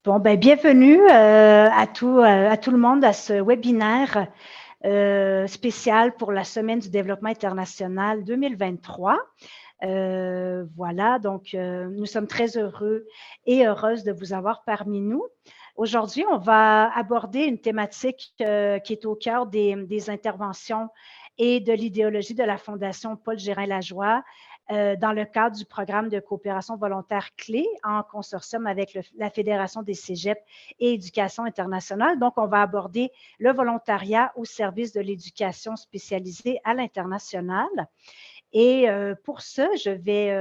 Bon, ben, bienvenue à tout le monde à ce webinaire spécial pour la Semaine du développement international 2023. Voilà, donc nous sommes très heureux et heureuses de vous avoir parmi nous. Aujourd'hui, on va aborder une thématique qui est au cœur des interventions et de l'idéologie de la Fondation Paul Gérin-Lajoie dans le cadre du programme de coopération volontaire clé en consortium avec la Fédération des cégeps et éducation internationale. Donc, on va aborder le volontariat au service de l'éducation spécialisée à l'international. Et pour ça, je vais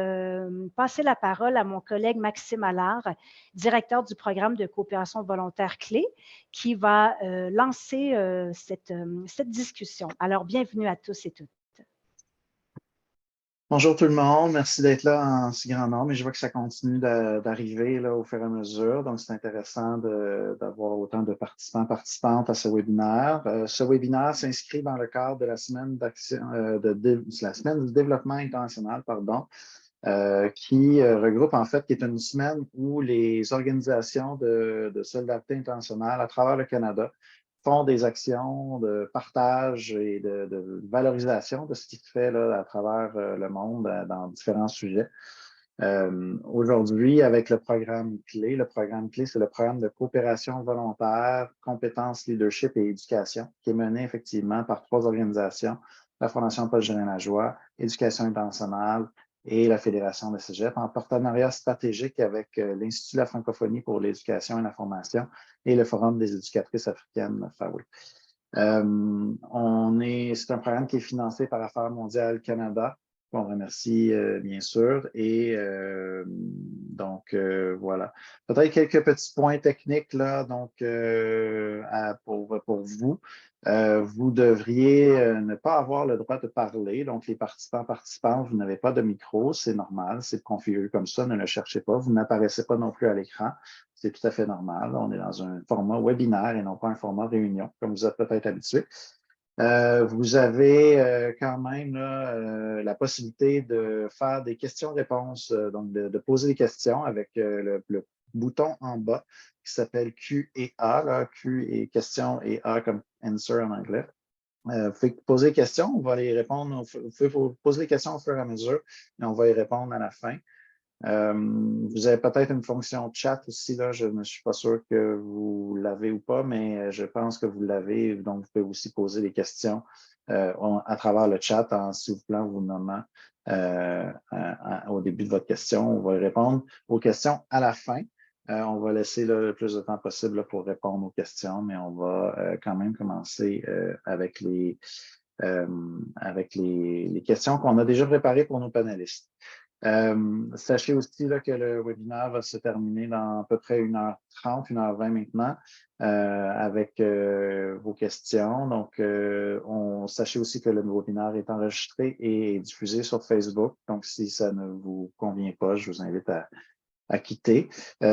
passer la parole à mon collègue Maxime Allard, directeur du programme de coopération volontaire clé, qui va lancer cette discussion. Alors, bienvenue à tous et toutes. Bonjour tout le monde, merci d'être là en si grand nombre et je vois que ça continue d'arriver au fur et à mesure, donc c'est intéressant d'avoir autant de participants, participantes à ce webinaire. Ce webinaire s'inscrit dans le cadre de la semaine d'action, la semaine du développement international, qui regroupe en fait, qui est une semaine où les organisations de solidarité internationale à travers le Canada font des actions de partage et de valorisation de ce qui se fait là, à travers le monde dans différents sujets. Aujourd'hui, avec le programme clé, c'est le programme de coopération volontaire, compétences, leadership et éducation, qui est mené effectivement par 3 organisations, la Fondation Paul Gérin-Lajoie, Éducation internationale et la Fédération des cégeps, en partenariat stratégique avec l'Institut de la francophonie pour l'éducation et la formation et le Forum des éducatrices africaines, FAWE. C'est un programme qui est financé par Affaires mondiales Canada, qu'on remercie bien sûr. Et voilà. Peut-être quelques petits points techniques là, donc pour vous. Vous devriez ne pas avoir le droit de parler. Donc, les participantes, vous n'avez pas de micro, c'est normal, c'est configuré comme ça, ne le cherchez pas. Vous n'apparaissez pas non plus à l'écran. C'est tout à fait normal. On est dans un format webinaire et non pas un format réunion, comme vous êtes peut-être habitué. Vous avez quand même la possibilité de faire des questions-réponses, donc de poser des questions avec le bouton en bas qui s'appelle Q et A. Là, Q et question et A comme answer en anglais. Vous pouvez poser des questions, on va les répondre. Vous pouvez poser des questions au fur et à mesure et on va y répondre à la fin. Vous avez peut-être une fonction chat aussi, là. Je ne suis pas sûr que vous l'avez ou pas, mais je pense que vous l'avez. Donc, vous pouvez aussi poser des questions à travers le chat en s'il vous plaît, vous nommant au début de votre question. On va répondre aux questions à la fin. On va laisser le plus de temps possible là, pour répondre aux questions, mais on va quand même commencer avec les questions qu'on a déjà préparées pour nos panélistes. Sachez aussi là, que le webinaire va se terminer dans à peu près 1h30, 1h20 maintenant avec vos questions. Donc, sachez aussi que le webinaire est enregistré et diffusé sur Facebook. Donc, si ça ne vous convient pas, je vous invite à quitter ou à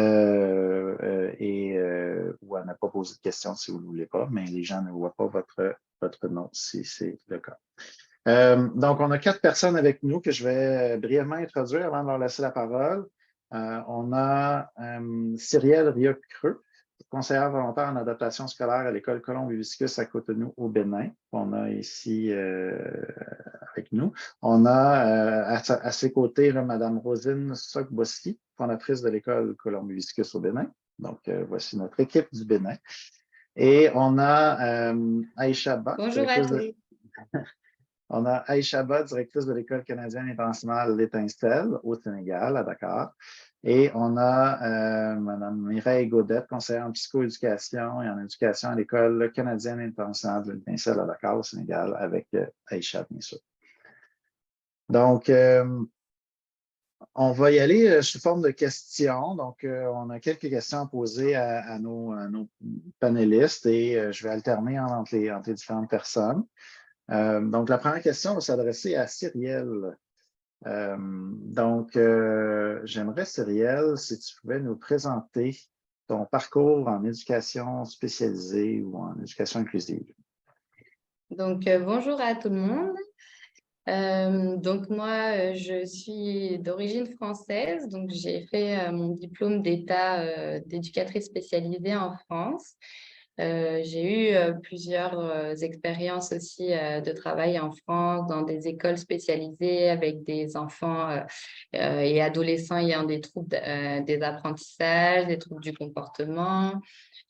ne pas poser de questions si vous ne voulez pas, mais les gens ne voient pas votre nom si c'est le cas. Donc, on a 4 personnes avec nous que je vais brièvement introduire avant de leur laisser la parole. On a Cyrielle Rieux-Creux, conseillère volontaire en adaptation scolaire à l'école Colombe-Hibiscus à Cotonou au Bénin, qu'on a ici avec nous. On a à ses côtés là, Mme Rosine Sokboski, fondatrice de l'école Colombe-Hibiscus au Bénin. Donc, voici notre équipe du Bénin. Et on a Aïcha Ba. Bonjour à tous. On a Aïcha Ba, directrice de l'École canadienne internationale L'Étincelle au Sénégal, à Dakar. Et on a Mme Mireille Gaudette, conseillère en psychoéducation et en éducation à l'École canadienne internationale de L'Étincelle à Dakar, au Sénégal, avec Aïcha, bien sûr. Donc, on va y aller sous forme de questions. Donc, on a quelques questions à poser à nos panélistes et je vais alterner entre les différentes personnes. Donc, la première question va s'adresser à Cyrielle. J'aimerais, Cyrielle, si tu pouvais nous présenter ton parcours en éducation spécialisée ou en éducation inclusive. Donc, bonjour à tout le monde. Donc moi, je suis d'origine française, donc j'ai fait mon diplôme d'État d'éducatrice spécialisée en France. J'ai eu plusieurs expériences aussi de travail en France dans des écoles spécialisées avec des enfants et adolescents ayant des troubles des apprentissages, des troubles du comportement.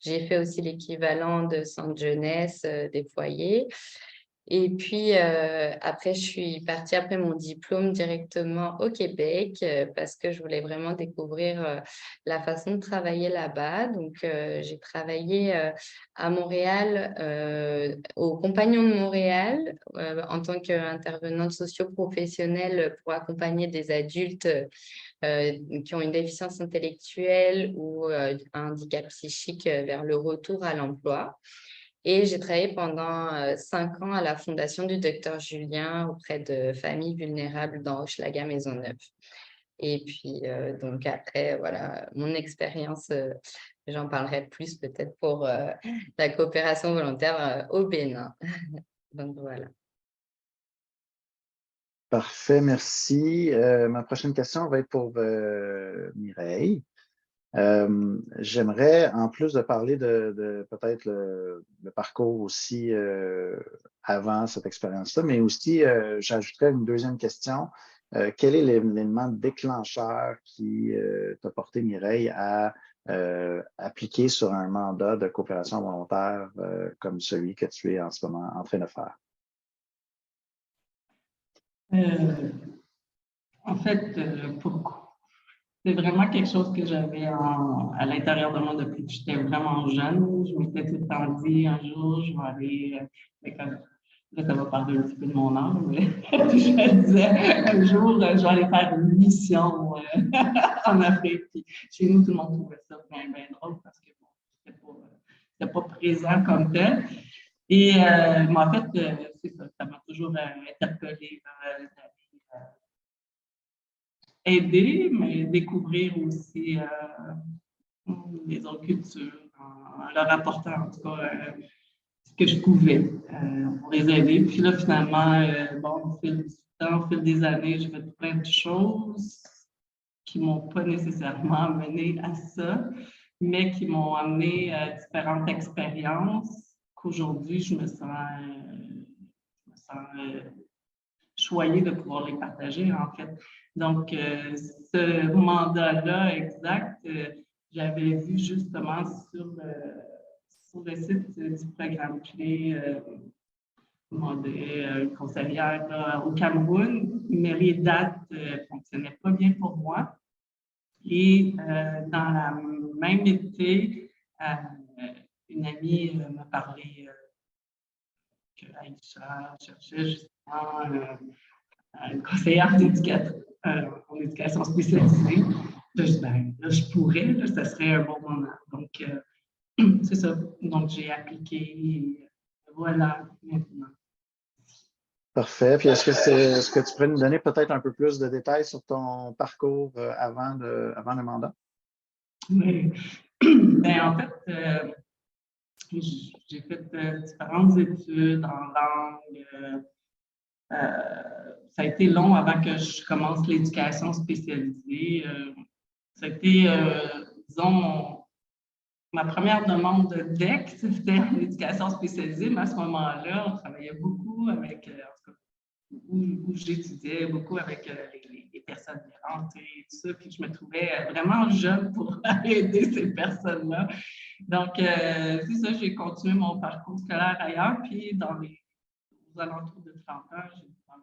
J'ai fait aussi l'équivalent de centre jeunesse des foyers. Et puis, après, je suis partie après mon diplôme directement au Québec parce que je voulais vraiment découvrir la façon de travailler là-bas. Donc, j'ai travaillé à Montréal, au Compagnon de Montréal, en tant qu'intervenante socio-professionnelle pour accompagner des adultes qui ont une déficience intellectuelle ou un handicap psychique vers le retour à l'emploi. Et j'ai travaillé pendant 5 ans à la Fondation du Docteur Julien auprès de familles vulnérables dans Hochelaga-Maisonneuve. Et puis, donc après, voilà, mon expérience, j'en parlerai plus peut-être pour la coopération volontaire au Bénin. Donc voilà. Parfait, merci. Ma prochaine question va être pour Mireille. J'aimerais, en plus de parler de peut-être le parcours aussi avant cette expérience-là, mais aussi, j'ajouterais une deuxième question. Quel est l'élément déclencheur qui t'a porté, Mireille, à appliquer sur un mandat de coopération volontaire comme celui que tu es en ce moment en train de faire? En fait, c'est vraiment quelque chose que j'avais à l'intérieur de moi depuis que j'étais vraiment jeune. Je m'étais tout le temps dit, un jour, je vais aller, là, ça va parler un petit peu de mon âge, mais je me disais, un jour, je vais aller faire une mission en Afrique. Puis, chez nous, tout le monde trouvait ça bien, bien drôle parce que bon, c'était pas présent comme tel. Et mais en fait, c'est ça, ça m'a toujours interpellée aider, mais découvrir aussi les autres cultures, en leur apportant en tout cas ce que je pouvais pour les aider. Puis là, finalement, bon, au fil du temps, au fil des années, j'ai fait plein de choses qui ne m'ont pas nécessairement amené à ça, mais qui m'ont amené à différentes expériences qu'aujourd'hui, je me sens choyée de pouvoir les partager, en fait. Donc, ce mandat-là exact, j'avais vu justement sur le site du programme clé des conseillères au Cameroun, mais les dates ne fonctionnaient pas bien pour moi. Et dans la même été, une amie m'a parlé que Aïcha cherchait justement une conseillère en éducation spécialisée. Là, je pourrais, là, ça serait un bon moment. Donc, c'est ça. Donc, j'ai appliqué et voilà, maintenant. Parfait. Puis est-ce que tu pourrais nous donner peut-être un peu plus de détails sur ton parcours avant le mandat? Oui. Ben, en fait, j'ai fait différentes études en langue. Ça a été long avant que je commence l'éducation spécialisée. Ça a été, disons, ma première demande de DEC, c'était l'éducation spécialisée, mais à ce moment-là, on travaillait beaucoup avec, en tout cas, où j'étudiais beaucoup avec les personnes errantes et tout ça, puis je me trouvais vraiment jeune pour aider ces personnes-là. Donc, c'est ça, j'ai continué mon parcours scolaire ailleurs, puis aux alentours de 30 ans, j'ai dit, bon,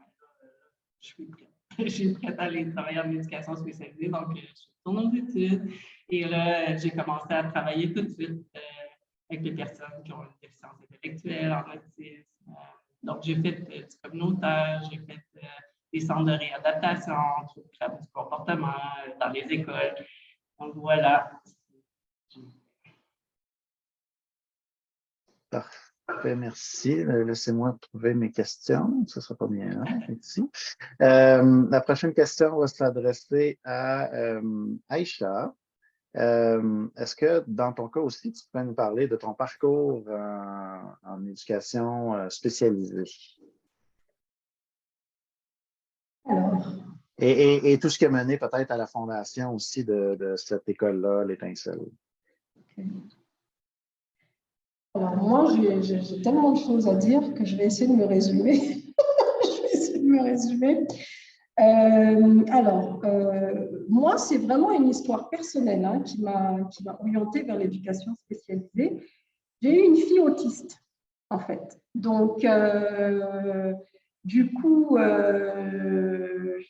je suis prête. Je suis prête à aller travailler en éducation spécialisée, donc je suis retournée aux études. Et là, j'ai commencé à travailler tout de suite avec les personnes qui ont une déficience intellectuelle, en autisme. Donc, j'ai fait du communautaire, j'ai fait des centres de réadaptation, troubles du comportement dans les écoles. Donc, voilà. Parfait, merci. Laissez-moi trouver mes questions. Ce ne sera pas bien là, ici. La prochaine question va s'adresser à Aïcha. Est-ce que dans ton cas aussi, tu peux nous parler de ton parcours en éducation spécialisée? Alors, Et tout ce qui a mené peut-être à la fondation aussi de cette école-là, l'Étincelle. alors moi, j'ai tellement de choses à dire que je vais essayer de me résumer. Je vais essayer de me résumer. Moi, c'est vraiment une histoire personnelle hein, qui m'a orientée vers l'éducation spécialisée. J'ai eu une fille autiste, en fait. Donc, du coup,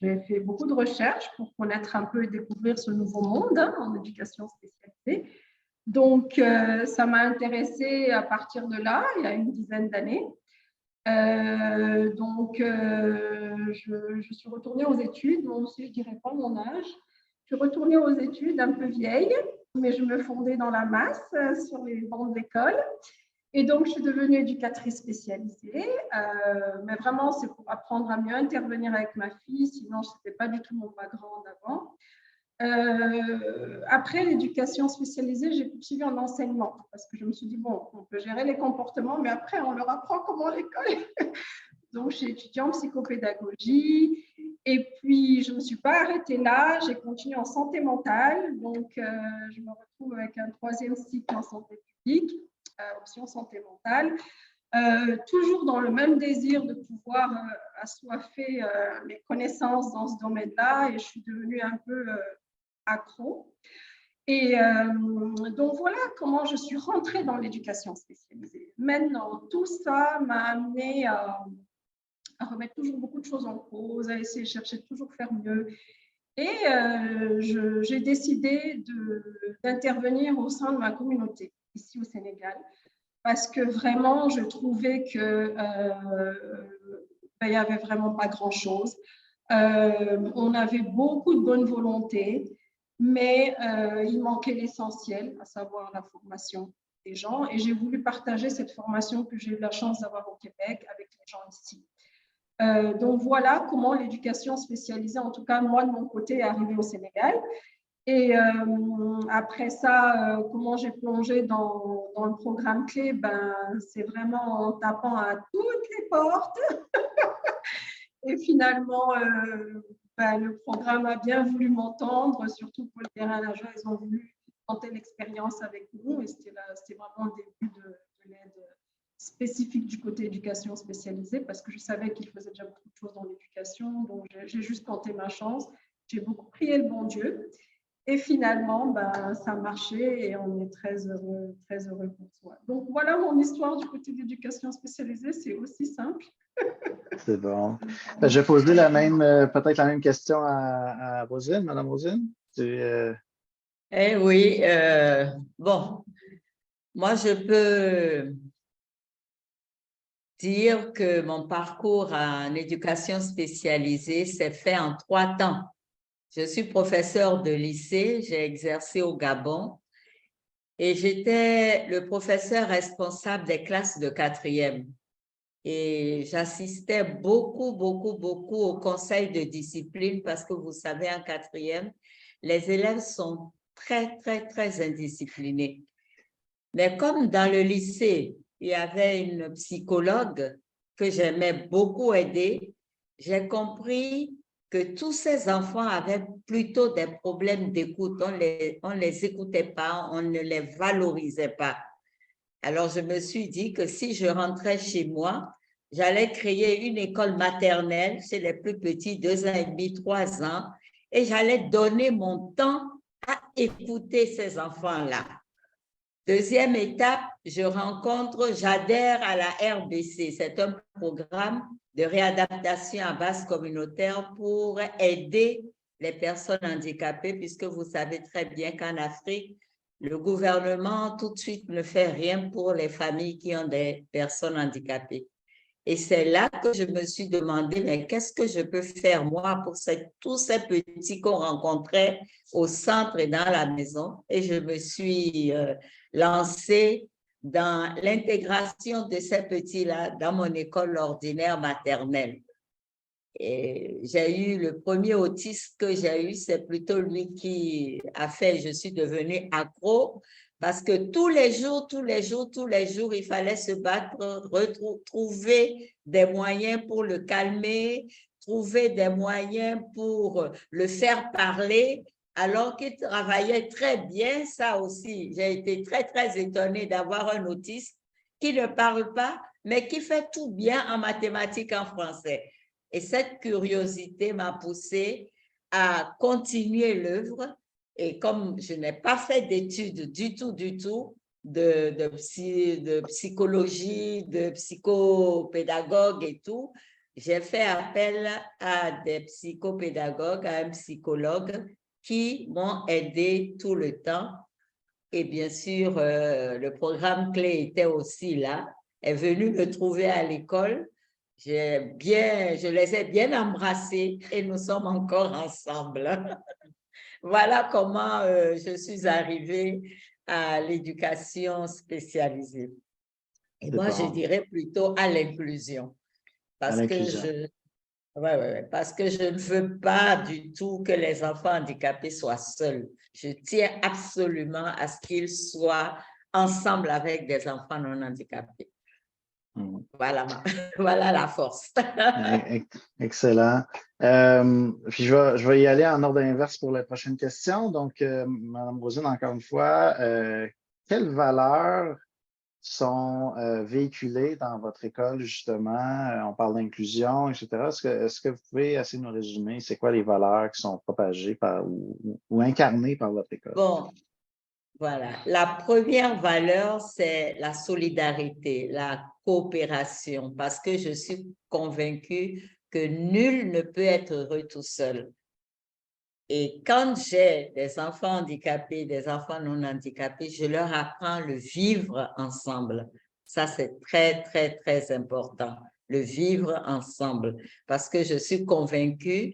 j'ai fait beaucoup de recherches pour connaître un peu et découvrir ce nouveau monde hein, en éducation spécialisée. Donc, ça m'a intéressée à partir de là, il y a une dizaine d'années. Je suis retournée aux études. Moi aussi, je ne dirais pas mon âge. Je suis retournée aux études un peu vieille, mais je me fondais dans la masse sur les bancs de l'école. Et donc, je suis devenue éducatrice spécialisée. Mais vraiment, c'est pour apprendre à mieux intervenir avec ma fille. Sinon, ce n'était pas du tout mon background avant. Après l'éducation spécialisée, j'ai poursuivi en enseignement parce que je me suis dit, bon, on peut gérer les comportements, mais après, on leur apprend comment l'école. Donc, j'ai étudié en psychopédagogie et puis je ne me suis pas arrêtée là, j'ai continué en santé mentale. Donc, je me retrouve avec un 3e cycle en santé publique, option santé mentale. Toujours dans le même désir de pouvoir assoiffer mes connaissances dans ce domaine-là, et je suis devenue un peu accro. Et donc voilà comment je suis rentrée dans l'éducation spécialisée. Maintenant, tout ça m'a amenée à remettre toujours beaucoup de choses en cause, à essayer de chercher toujours faire mieux. Et j'ai décidé d'intervenir au sein de ma communauté, ici au Sénégal, parce que vraiment, je trouvais que il n'y avait vraiment pas grand-chose. On avait beaucoup de bonne volonté, mais il manquait l'essentiel, à savoir la formation des gens. Et j'ai voulu partager cette formation que j'ai eu la chance d'avoir au Québec avec les gens ici. Donc voilà comment l'éducation spécialisée, en tout cas moi de mon côté, est arrivée au Sénégal. Et après ça, comment j'ai plongé dans le programme clé, c'est vraiment en tapant à toutes les portes. Et finalement, le programme a bien voulu m'entendre, surtout pour les Terrain-Nageois, ils ont voulu tenter l'expérience avec nous. Et c'était vraiment le début de l'aide spécifique du côté éducation spécialisée, parce que je savais qu'ils faisaient déjà beaucoup de choses dans l'éducation. Donc, j'ai juste tenté ma chance. J'ai beaucoup prié le bon Dieu. Et finalement, ça a marché et on est très heureux pour soi. Donc, voilà mon histoire du côté d'éducation spécialisée. C'est aussi simple. C'est bon. Je vais poser peut-être la même question à Rosine, Madame Rosine. Eh oui, bon, moi je peux dire que mon parcours en éducation spécialisée s'est fait en 3 temps. Je suis professeure de lycée, j'ai exercé au Gabon et j'étais le professeur responsable des classes de 4e. Et j'assistais beaucoup au conseil de discipline parce que vous savez, en 4e, les élèves sont très indisciplinés. Mais comme dans le lycée, il y avait une psychologue que j'aimais beaucoup aider, j'ai compris que tous ces enfants avaient plutôt des problèmes d'écoute. On les écoutait pas, on ne les valorisait pas. Alors, je me suis dit que si je rentrais chez moi, j'allais créer une école maternelle chez les plus petits, 2 ans et demi, 3 ans, et j'allais donner mon temps à écouter ces enfants-là. 2e étape, j'adhère à la RBC. C'est un programme de réadaptation à base communautaire pour aider les personnes handicapées, puisque vous savez très bien qu'en Afrique, le gouvernement tout de suite ne fait rien pour les familles qui ont des personnes handicapées. Et c'est là que je me suis demandé, mais qu'est-ce que je peux faire moi pour tous ces petits qu'on rencontrait au centre et dans la maison? Et je me suis lancée dans l'intégration de ces petits-là dans mon école ordinaire maternelle. Et j'ai eu le premier autiste que j'ai eu, c'est plutôt lui qui a fait, je suis devenue accro parce que tous les jours, il fallait se battre, trouver des moyens pour le calmer, trouver des moyens pour le faire parler, alors qu'il travaillait très bien, ça aussi. J'ai été très, très étonnée d'avoir un autiste qui ne parle pas, mais qui fait tout bien en mathématiques, en français. Et cette curiosité m'a poussée à continuer l'œuvre. Et comme je n'ai pas fait d'études du tout, de psychologie, de psychopédagogue et tout, j'ai fait appel à des psychopédagogues, à un psychologue qui m'ont aidé tout le temps. Et bien sûr, le programme Clé était aussi là, est venu me trouver à l'école. Je les ai bien embrassés et nous sommes encore ensemble. Voilà comment je suis arrivée à l'éducation spécialisée. Et moi, je dirais plutôt à l'inclusion. Parce que parce que je ne veux pas du tout que les enfants handicapés soient seuls. Je tiens absolument à ce qu'ils soient ensemble avec des enfants non handicapés. Voilà, voilà la force. Excellent. Puis je vais y aller en ordre inverse pour la prochaine question. Donc, Mme Rosine, encore une fois, quelles valeurs sont véhiculées dans votre école, justement? On parle d'inclusion, etc. Est-ce que vous pouvez assez nous résumer, c'est quoi les valeurs qui sont propagées ou incarnées par votre école? Bon, voilà. La première valeur, c'est la solidarité, la coopération, parce que je suis convaincue que nul ne peut être heureux tout seul. Et quand j'ai des enfants handicapés, des enfants non handicapés, je leur apprends le vivre ensemble. Ça, c'est très, très, très important, le vivre ensemble, parce que je suis convaincue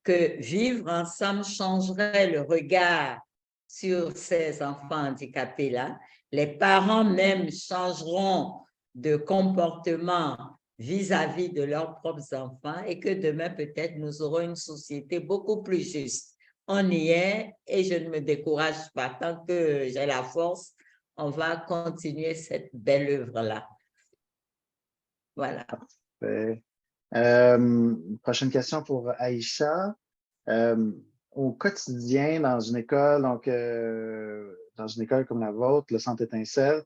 que vivre ensemble changerait le regard sur ces enfants handicapés-là. Les parents même changeront de comportement vis-à-vis de leurs propres enfants et que demain, peut-être, nous aurons une société beaucoup plus juste. On y est et je ne me décourage pas. Tant que j'ai la force, on va continuer cette belle œuvre-là. Voilà. Prochaine question pour Aïcha. Au quotidien, dans une école, donc dans une école comme la vôtre, le Centre Étincelle,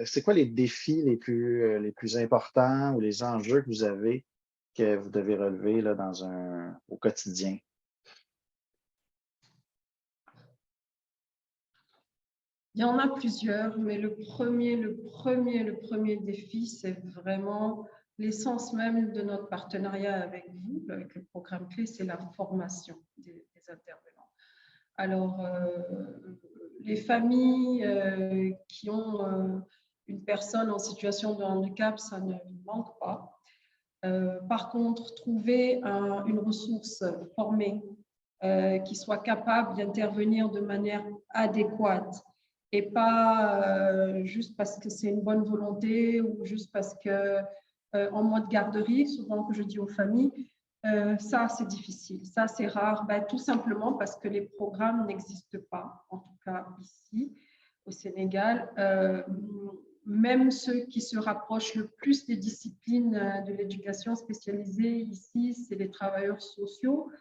c'est quoi les défis les plus importants ou les enjeux que vous avez que vous devez relever là, au quotidien? Il y en a plusieurs, mais le premier défi, c'est vraiment l'essence même de notre partenariat avec vous, avec le programme Clé, c'est la formation des intervenants. Alors, les familles qui ont une personne en situation de handicap, ça ne manque pas. Par contre, trouver une ressource formée qui soit capable d'intervenir de manière adéquate et pas juste parce que c'est une bonne volonté ou juste parce que en mode garderie, souvent que je dis aux familles, ça c'est difficile, ça c'est rare, tout simplement parce que les programmes n'existent pas, en tout cas ici au Sénégal. Même ceux qui se rapprochent le plus des disciplines de l'éducation spécialisée ici, c'est les travailleurs sociaux.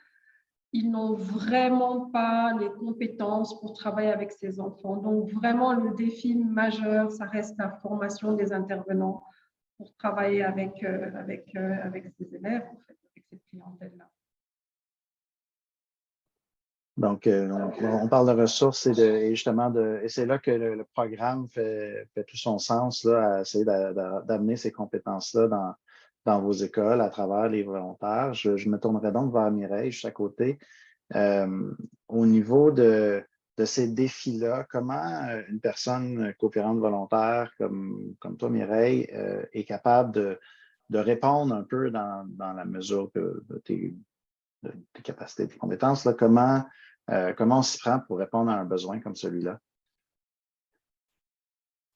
Ils n'ont vraiment pas les compétences pour travailler avec ces enfants. Donc, vraiment, le défi majeur, ça reste la formation des intervenants pour travailler avec ces élèves, en fait, avec cette clientèle-là. Donc, on parle de ressources et justement, et c'est là que le programme fait tout son sens, là, à essayer d'amener ces compétences-là dans vos écoles à travers les volontaires. Je me tournerai donc vers Mireille, juste à côté. Au niveau de ces défis-là, comment une personne coopérante volontaire comme toi, Mireille, est capable de répondre un peu dans la mesure de tes capacités, tes compétences, là, comment on s'y prend pour répondre à un besoin comme celui-là?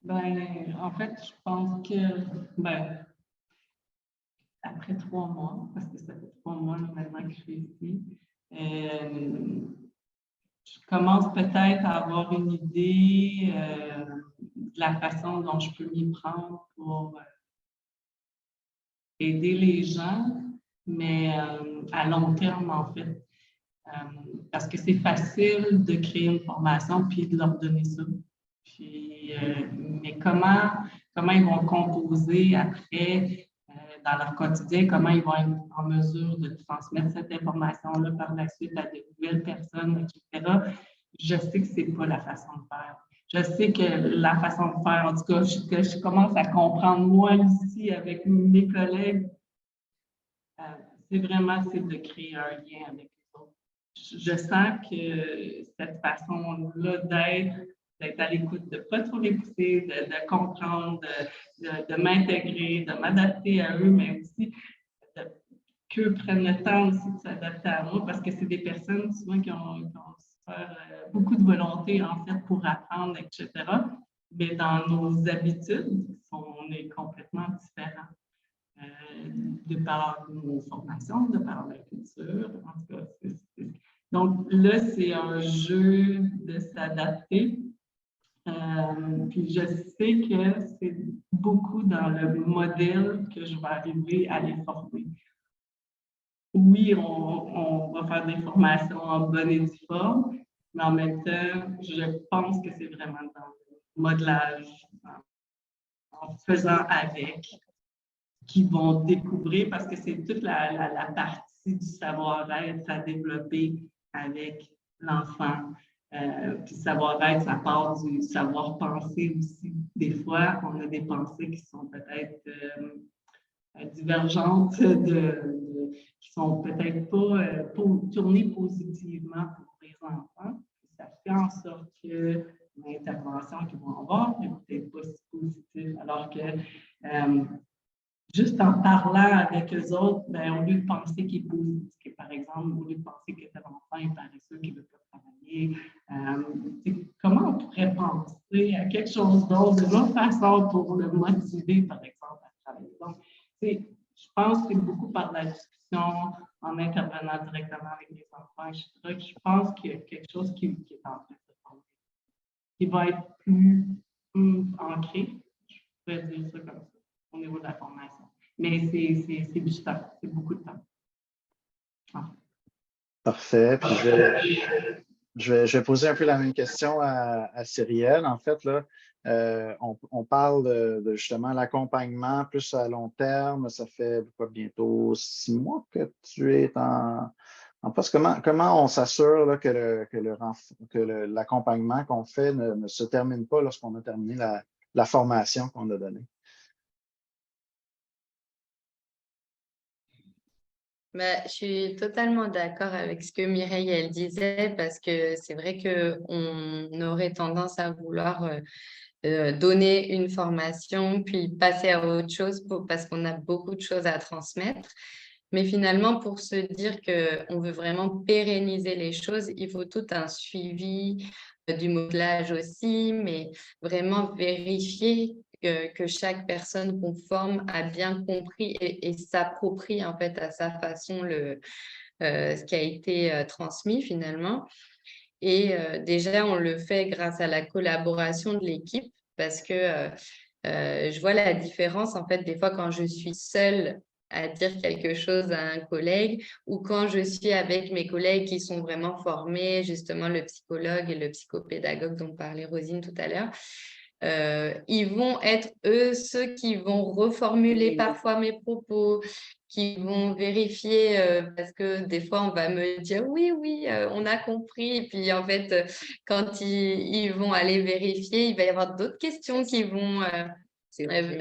En fait, je pense que après 3 mois, parce que ça fait 3 mois maintenant que je suis ici, je commence peut-être à avoir une idée de la façon dont je peux m'y prendre pour aider les gens. mais à long terme, en fait. Parce que c'est facile de créer une formation puis de leur donner ça. Puis, mais comment ils vont composer après dans leur quotidien, comment ils vont être en mesure de transmettre cette information-là par la suite à de nouvelles personnes, etc. Je sais que ce n'est pas la façon de faire. Je sais que la façon de faire, en tout cas, que je commence à comprendre moi ici avec mes collègues, c'est vraiment de créer un lien avec les autres. Je sens que cette façon-là d'être à l'écoute, de ne pas trop les pousser, de comprendre, de m'intégrer, de m'adapter à eux, mais aussi qu'eux prennent le temps aussi de s'adapter à moi, parce que c'est des personnes souvent qui ont beaucoup de volonté, en fait, pour apprendre, etc. Mais dans nos habitudes, on est complètement différents. De par nos formations, de par la culture, en tout cas. Donc là, c'est un jeu de s'adapter. Puis je sais que c'est beaucoup dans le modèle que je vais arriver à les former. Oui, on va faire des formations en bonne et due forme, mais en même temps, je pense que c'est vraiment dans le modelage, en faisant avec, qui vont découvrir, parce que c'est toute la partie du savoir-être à développer avec l'enfant. Puis savoir-être, ça part du savoir-penser aussi. Des fois, on a des pensées qui sont peut-être divergentes, qui sont peut-être pas tournées positivement pour les enfants. Ça fait en sorte que l'intervention qu'ils vont avoir n'est peut-être pas si positive, alors que juste en parlant avec eux autres, au lieu de penser qu'il est positif, que, par exemple, au lieu de penser que tel enfant est paresseux, qu'il ne veut pas travailler, comment on pourrait penser à quelque chose d'autre, de l'autre façon pour le motiver, par exemple, à travailler. Donc, je pense que c'est beaucoup par la discussion, en intervenant directement avec les enfants, etc., que je pense qu'il y a quelque chose qui est en train de se former, qui va être plus ancré, je pourrais dire ça comme ça, au niveau de la formation. Mais c'est du temps, c'est beaucoup de temps. Ah. Parfait. Puis je vais poser un peu la même question à Cyrielle. En fait, là, on parle de justement l'accompagnement plus à long terme. Ça fait bientôt 6 mois que tu es en poste. Comment on s'assure là, que l'accompagnement qu'on fait ne se termine pas lorsqu'on a terminé la formation qu'on a donnée? Je suis totalement d'accord avec ce que Mireille elle disait, parce que c'est vrai qu'on aurait tendance à vouloir donner une formation, puis passer à autre chose parce qu'on a beaucoup de choses à transmettre. Mais finalement, pour se dire qu'on veut vraiment pérenniser les choses, il faut tout un suivi du modelage aussi, mais vraiment vérifier que chaque personne qu'on forme a bien compris et s'approprie en fait à sa façon ce qui a été transmis finalement. Et déjà, on le fait grâce à la collaboration de l'équipe, parce que je vois la différence en fait des fois quand je suis seule à dire quelque chose à un collègue, ou quand je suis avec mes collègues qui sont vraiment formés, justement le psychologue et le psychopédagogue dont parlait Rosine tout à l'heure. Ils vont être eux ceux qui vont reformuler parfois mes propos, qui vont vérifier, parce que des fois on va me dire oui, on a compris, et puis en fait quand ils vont aller vérifier, il va y avoir d'autres questions qui vont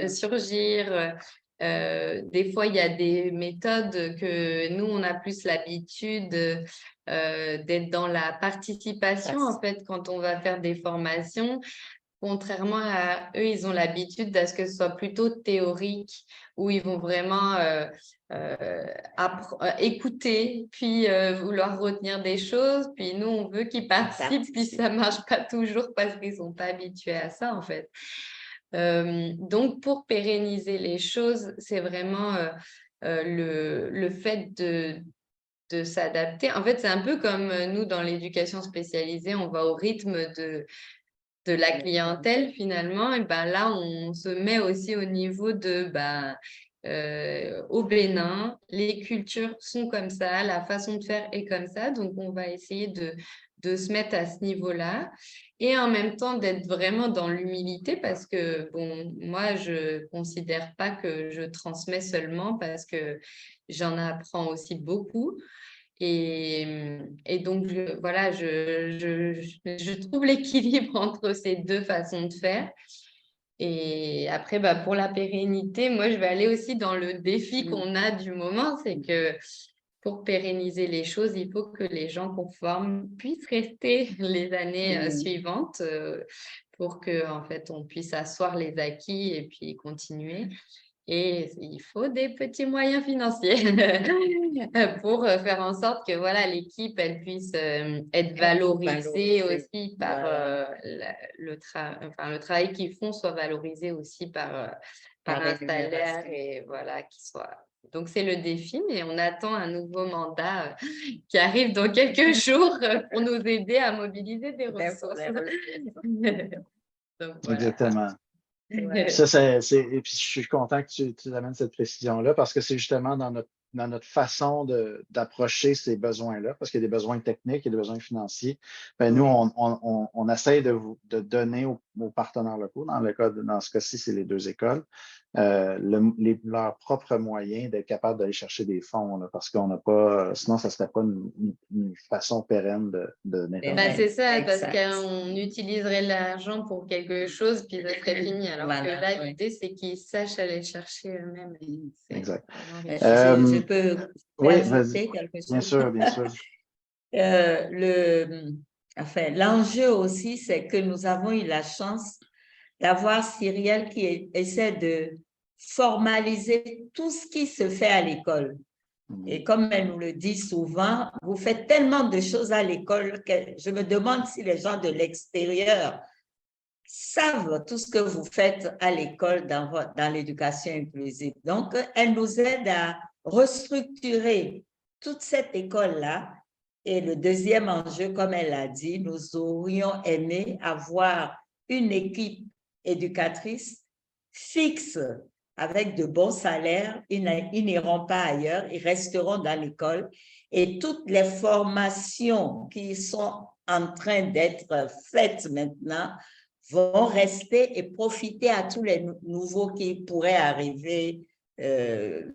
surgir. Des fois il y a des méthodes que nous on a plus l'habitude d'être dans la participation en fait quand on va faire des formations. Contrairement à eux, ils ont l'habitude à ce que ce soit plutôt théorique, où ils vont vraiment écouter, puis vouloir retenir des choses. Puis nous, on veut qu'ils participent, puis ça ne marche pas toujours parce qu'ils ne sont pas habitués à ça, en fait. Donc, pour pérenniser les choses, c'est vraiment le fait de s'adapter. En fait, c'est un peu comme nous, dans l'éducation spécialisée, on va au rythme de la clientèle finalement, et là on se met aussi au niveau de au Bénin, les cultures sont comme ça, la façon de faire est comme ça, donc on va essayer de se mettre à ce niveau-là et en même temps d'être vraiment dans l'humilité parce que, bon, moi, je considère pas que je transmets seulement parce que j'en apprends aussi beaucoup. Et donc, voilà, je trouve l'équilibre entre ces deux façons de faire. Et après, bah, pour la pérennité, moi, je vais aller aussi dans le défi qu'on a du moment, c'est que pour pérenniser les choses, il faut que les gens qu'on forme puissent rester les années suivantes pour que, en fait, on puisse asseoir les acquis et puis continuer. Et il faut des petits moyens financiers pour faire en sorte que voilà, l'équipe elle puisse être valorisée aussi par le travail qu'ils font soit valorisé aussi par un salaire et voilà, qui soit. Donc c'est le défi, mais on attend un nouveau mandat qui arrive dans quelques jours pour nous aider à mobiliser des ressources. Donc, voilà. Exactement. Ouais. Et puis, je suis content que tu amènes cette précision-là parce que c'est justement dans notre façon d'approcher ces besoins-là, parce qu'il y a des besoins techniques et des besoins financiers. Ben, nous, on essaie de donner aux partenaires locaux, dans ce cas-ci, c'est les deux écoles, leurs propres moyens d'être capables d'aller chercher des fonds, là, parce qu'on n'a pas, sinon, ça ne serait pas une façon pérenne de Bah, c'est ça, parce Exact. qu'on utiliserait l'argent pour quelque chose, puis ça serait fini. Alors que Voilà, là, oui. l'idée, c'est qu'ils sachent aller chercher eux-mêmes. Exact. Je peux Oui, ajouter quelque chose. bien sûr, bien sûr. Enfin, l'enjeu aussi, c'est que nous avons eu la chance d'avoir Cyrielle qui essaie de formaliser tout ce qui se fait à l'école. Et comme elle nous le dit souvent, vous faites tellement de choses à l'école que je me demande si les gens de l'extérieur savent tout ce que vous faites à l'école dans l'éducation inclusive. Donc, elle nous aide à restructurer toute cette école-là. Et le deuxième enjeu, comme elle l'a dit, nous aurions aimé avoir une équipe éducatrice fixe avec de bons salaires. Ils n'iront pas ailleurs, ils resteront dans l'école. Et toutes les formations qui sont en train d'être faites maintenant vont rester et profiter à tous les nouveaux qui pourraient arriver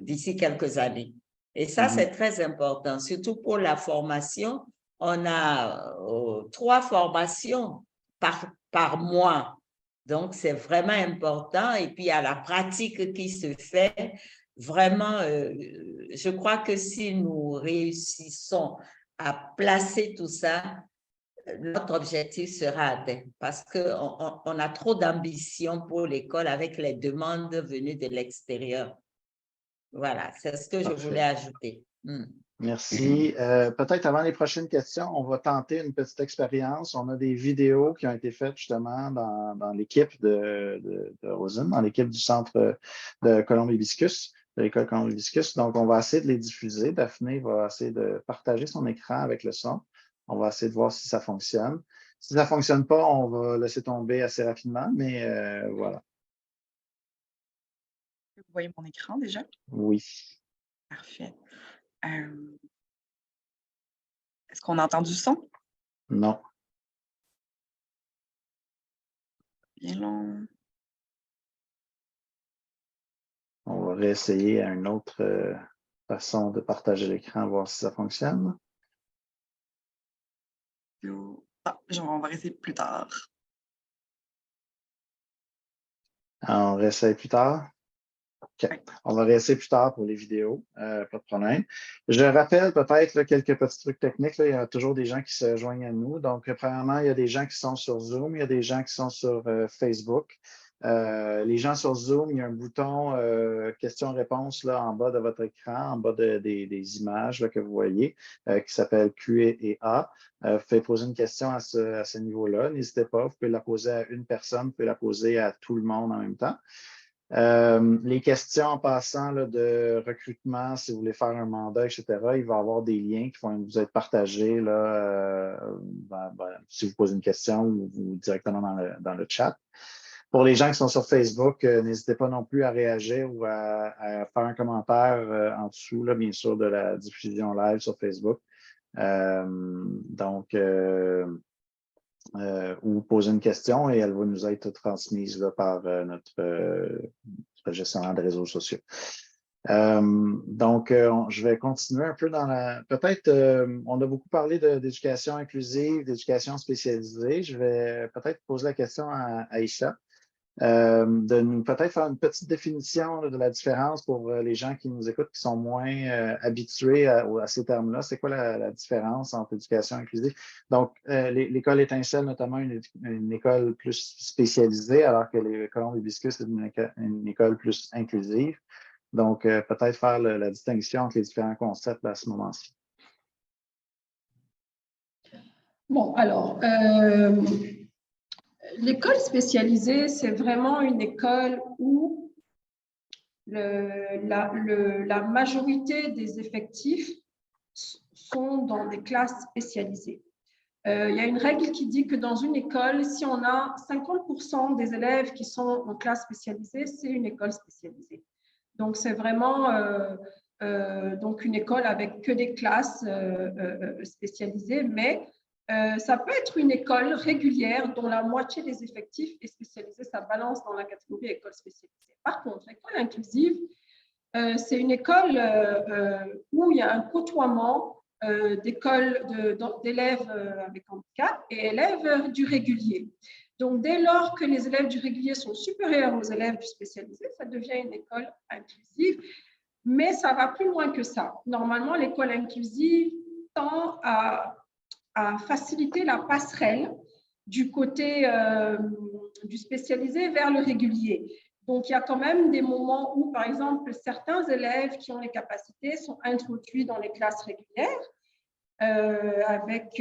d'ici quelques années. Et ça, c'est très important, surtout pour la formation. On a 3 formations par mois. Donc, c'est vraiment important. Et puis, il y a la pratique qui se fait. Vraiment, je crois que si nous réussissons à placer tout ça, notre objectif sera atteint parce qu'on a trop d'ambition pour l'école avec les demandes venues de l'extérieur. Voilà, c'est ce que je voulais ajouter. Merci. Peut-être avant les prochaines questions, on va tenter une petite expérience. On a des vidéos qui ont été faites justement dans l'équipe de Rosen, dans l'équipe du centre de Colombe-Hibiscus, de l'école Colombe-Hibiscus. Donc, on va essayer de les diffuser. Daphné va essayer de partager son écran avec le son. On va essayer de voir si ça fonctionne. Si ça ne fonctionne pas, on va laisser tomber assez rapidement, mais voilà. Vous voyez mon écran déjà? Oui. Parfait. Est-ce qu'on entend du son? Non. Bien long. On va réessayer une autre façon de partager l'écran, voir si ça fonctionne. On va rester plus tard. On réessaye plus tard. OK. On va réessayer plus tard pour les vidéos, pas de problème. Je rappelle peut-être quelques petits trucs techniques. Là. Il y a toujours des gens qui se joignent à nous. Donc, premièrement, il y a des gens qui sont sur Zoom, il y a des gens qui sont sur Facebook. Les gens sur Zoom, il y a un bouton questions-réponses là en bas de votre écran, en bas des images là, que vous voyez, qui s'appelle Q&A. Vous pouvez poser une question à ce niveau-là. N'hésitez pas, vous pouvez la poser à une personne, vous pouvez la poser à tout le monde en même temps. Les questions en passant là, de recrutement, si vous voulez faire un mandat, etc., il va y avoir des liens qui vont vous être partagés là, si vous posez une question ou directement dans le chat. Pour les gens qui sont sur Facebook, n'hésitez pas non plus à réagir ou à faire un commentaire en dessous, là, bien sûr, de la diffusion live sur Facebook. Ou poser une question et elle va nous être transmise là, par notre gestionnaire de réseaux sociaux. Je vais continuer un peu dans la... Peut-être, on a beaucoup parlé d'éducation inclusive, d'éducation spécialisée. Je vais peut-être poser la question à Aïcha. De nous peut-être faire une petite définition là, de la différence pour les gens qui nous écoutent, qui sont moins habitués à ces termes-là. C'est quoi la différence entre éducation inclusive? Donc, l'école Étincelle, notamment une école plus spécialisée, alors que les Colombes Hibiscus, c'est une école plus inclusive. Donc, peut-être faire la distinction entre les différents concepts à ce moment-ci. Bon, alors, l'école spécialisée, c'est vraiment une école où la majorité des effectifs sont dans des classes spécialisées. Il y a une règle qui dit que dans une école, si on a 50% des élèves qui sont en classe spécialisée, c'est une école spécialisée. Donc, c'est vraiment donc une école avec que des classes spécialisées, mais ça peut être une école régulière dont la moitié des effectifs est spécialisée, ça balance dans la catégorie école spécialisée. Par contre, l'école inclusive, c'est une école où il y a un côtoiement d'élèves avec handicap et élèves du régulier. Donc, dès lors que les élèves du régulier sont supérieurs aux élèves du spécialisé, ça devient une école inclusive, mais ça va plus loin que ça. Normalement, l'école inclusive tend à faciliter la passerelle du côté du spécialisé vers le régulier. Donc, il y a quand même des moments où, par exemple, certains élèves qui ont les capacités sont introduits dans les classes régulières avec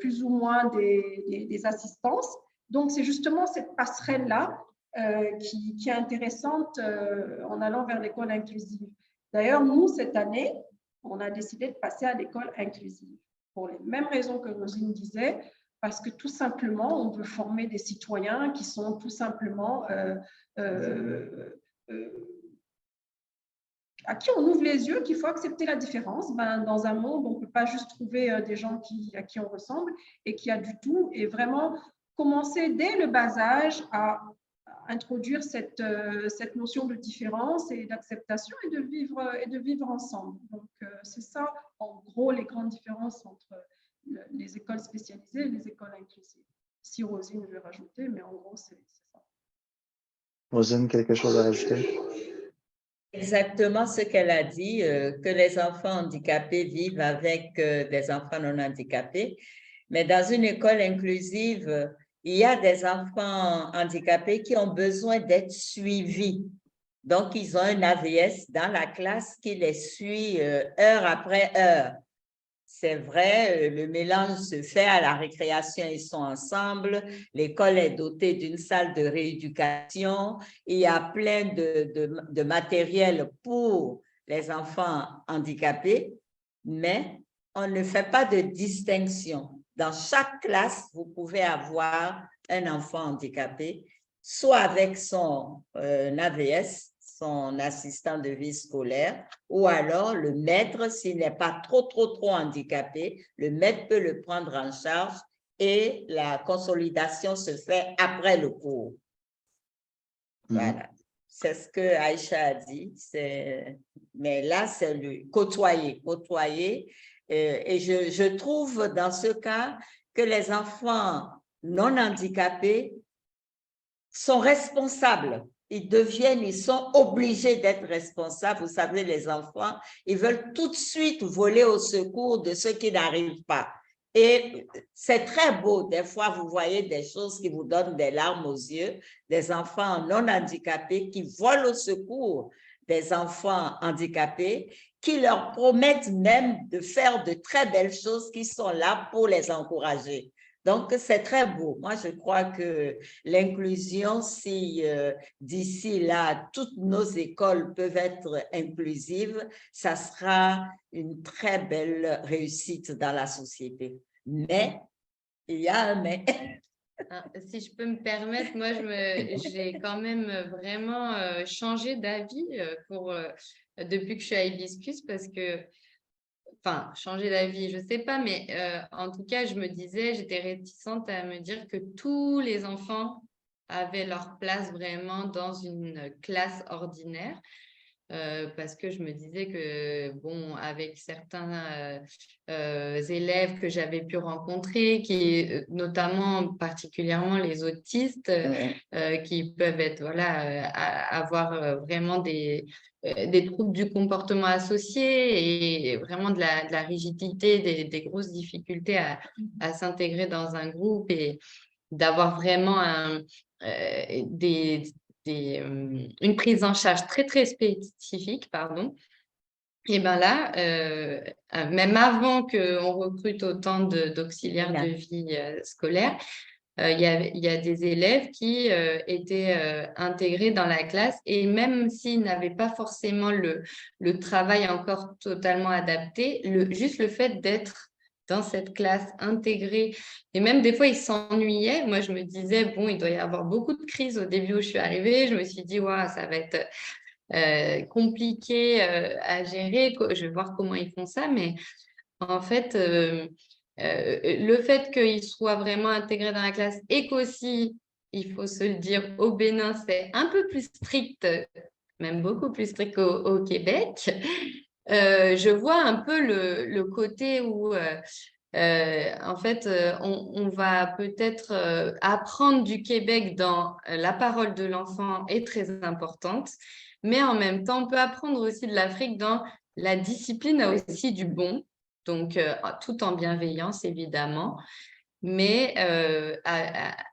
plus ou moins des assistances. Donc, c'est justement cette passerelle-là qui est intéressante en allant vers l'école inclusive. D'ailleurs, nous, cette année, on a décidé de passer à l'école inclusive pour les mêmes raisons que Roselyne disait, parce que tout simplement, on veut former des citoyens qui sont tout simplement à qui on ouvre les yeux, qu'il faut accepter la différence. Dans un monde, on ne peut pas juste trouver des gens à qui on ressemble et qui a du tout, et vraiment commencer dès le bas âge à introduire cette notion de différence et d'acceptation et de vivre ensemble. Donc, c'est ça, en gros, les grandes différences entre les écoles spécialisées et les écoles inclusives. Si Rosine veut rajouter, mais en gros, c'est ça. Rosine, quelque chose à rajouter? Exactement ce qu'elle a dit, que les enfants handicapés vivent avec des enfants non handicapés. Mais dans une école inclusive, il y a des enfants handicapés qui ont besoin d'être suivis. Donc, ils ont un AVS dans la classe qui les suit heure après heure. C'est vrai, le mélange se fait à la récréation, ils sont ensemble. L'école est dotée d'une salle de rééducation. Il y a plein de matériel pour les enfants handicapés, mais on ne fait pas de distinction. Dans chaque classe, vous pouvez avoir un enfant handicapé, soit avec son AVS, son assistant de vie scolaire, ou alors le maître, s'il n'est pas trop handicapé, le maître peut le prendre en charge et la consolidation se fait après le cours. Voilà, c'est ce que Aïcha a dit, mais là, c'est le côtoyer. Et je trouve dans ce cas que les enfants non handicapés sont responsables. Ils sont obligés d'être responsables. Vous savez, les enfants, ils veulent tout de suite voler au secours de ceux qui n'arrivent pas. Et c'est très beau. Des fois, vous voyez des choses qui vous donnent des larmes aux yeux, des enfants non handicapés qui volent au secours des enfants handicapés, qui leur promettent même de faire de très belles choses, qui sont là pour les encourager. Donc, c'est très beau. Moi, je crois que l'inclusion, si d'ici là, toutes nos écoles peuvent être inclusives, ça sera une très belle réussite dans la société. Mais, il y a un mais. Si je peux me permettre, moi, j'ai quand même vraiment changé d'avis depuis que je suis à Hibiscus parce que, enfin, changer d'avis, je ne sais pas, mais en tout cas, je me disais, j'étais réticente à me dire que tous les enfants avaient leur place vraiment dans une classe ordinaire. Parce que je me disais que, bon, avec certains élèves que j'avais pu rencontrer, notamment particulièrement les autistes, qui peuvent être, voilà, avoir vraiment des troubles du comportement associés et vraiment de la rigidité, des grosses difficultés à s'intégrer dans un groupe et d'avoir vraiment une prise en charge très, très spécifique, pardon. Et bien là, même avant qu'on recrute autant d'auxiliaires de vie scolaire, il y a des élèves qui étaient intégrés dans la classe et même s'ils n'avaient pas forcément le travail encore totalement adapté, juste le fait d'être dans cette classe intégrée, et même des fois, ils s'ennuyaient. Moi, je me disais, bon, il doit y avoir beaucoup de crises au début où je suis arrivée. Je me suis dit, ouais, ça va être compliqué à gérer. Je vais voir comment ils font ça. Mais en fait, le fait qu'ils soient vraiment intégrés dans la classe et qu'aussi, il faut se le dire, au Bénin, c'est un peu plus strict, même beaucoup plus strict qu'au Québec. Je vois un peu le côté où, en fait, on va peut-être apprendre du Québec dans la parole de l'enfant est très importante, mais en même temps, on peut apprendre aussi de l'Afrique dans la discipline a aussi du bon, donc tout en bienveillance, évidemment, mais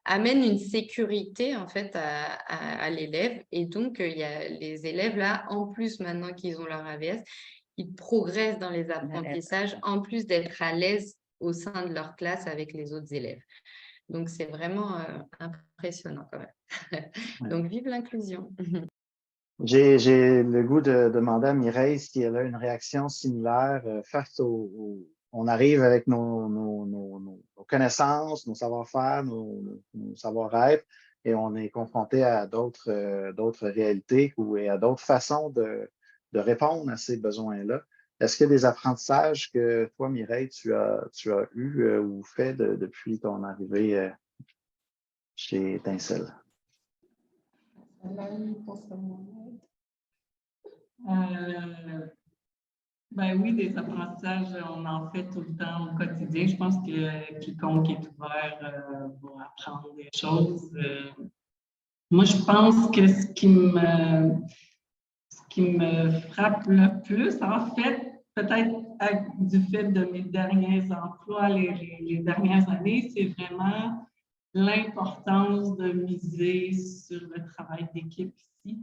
amène une sécurité en fait à l'élève. Et donc, il y a les élèves là, en plus maintenant qu'ils ont leur AVS, ils progressent dans les apprentissages, en plus d'être à l'aise au sein de leur classe avec les autres élèves. Donc, c'est vraiment impressionnant quand même. Donc, vive l'inclusion. J'ai le goût de demander à Mireille si elle a une réaction similaire face on arrive avec nos connaissances, nos savoir-faire, nos savoir-être, et on est confronté à d'autres réalités et à d'autres façons de répondre à ces besoins-là. Est-ce qu'il y a des apprentissages que toi, Mireille, tu as eu ou fait depuis ton arrivée chez Étincelle? Ben oui, des apprentissages, on en fait tout le temps au quotidien. Je pense que quiconque est ouvert va apprendre des choses. Moi, je pense que ce qui me frappe le plus, en fait, peut-être du fait de mes derniers emplois, les dernières années, c'est vraiment l'importance de miser sur le travail d'équipe ici,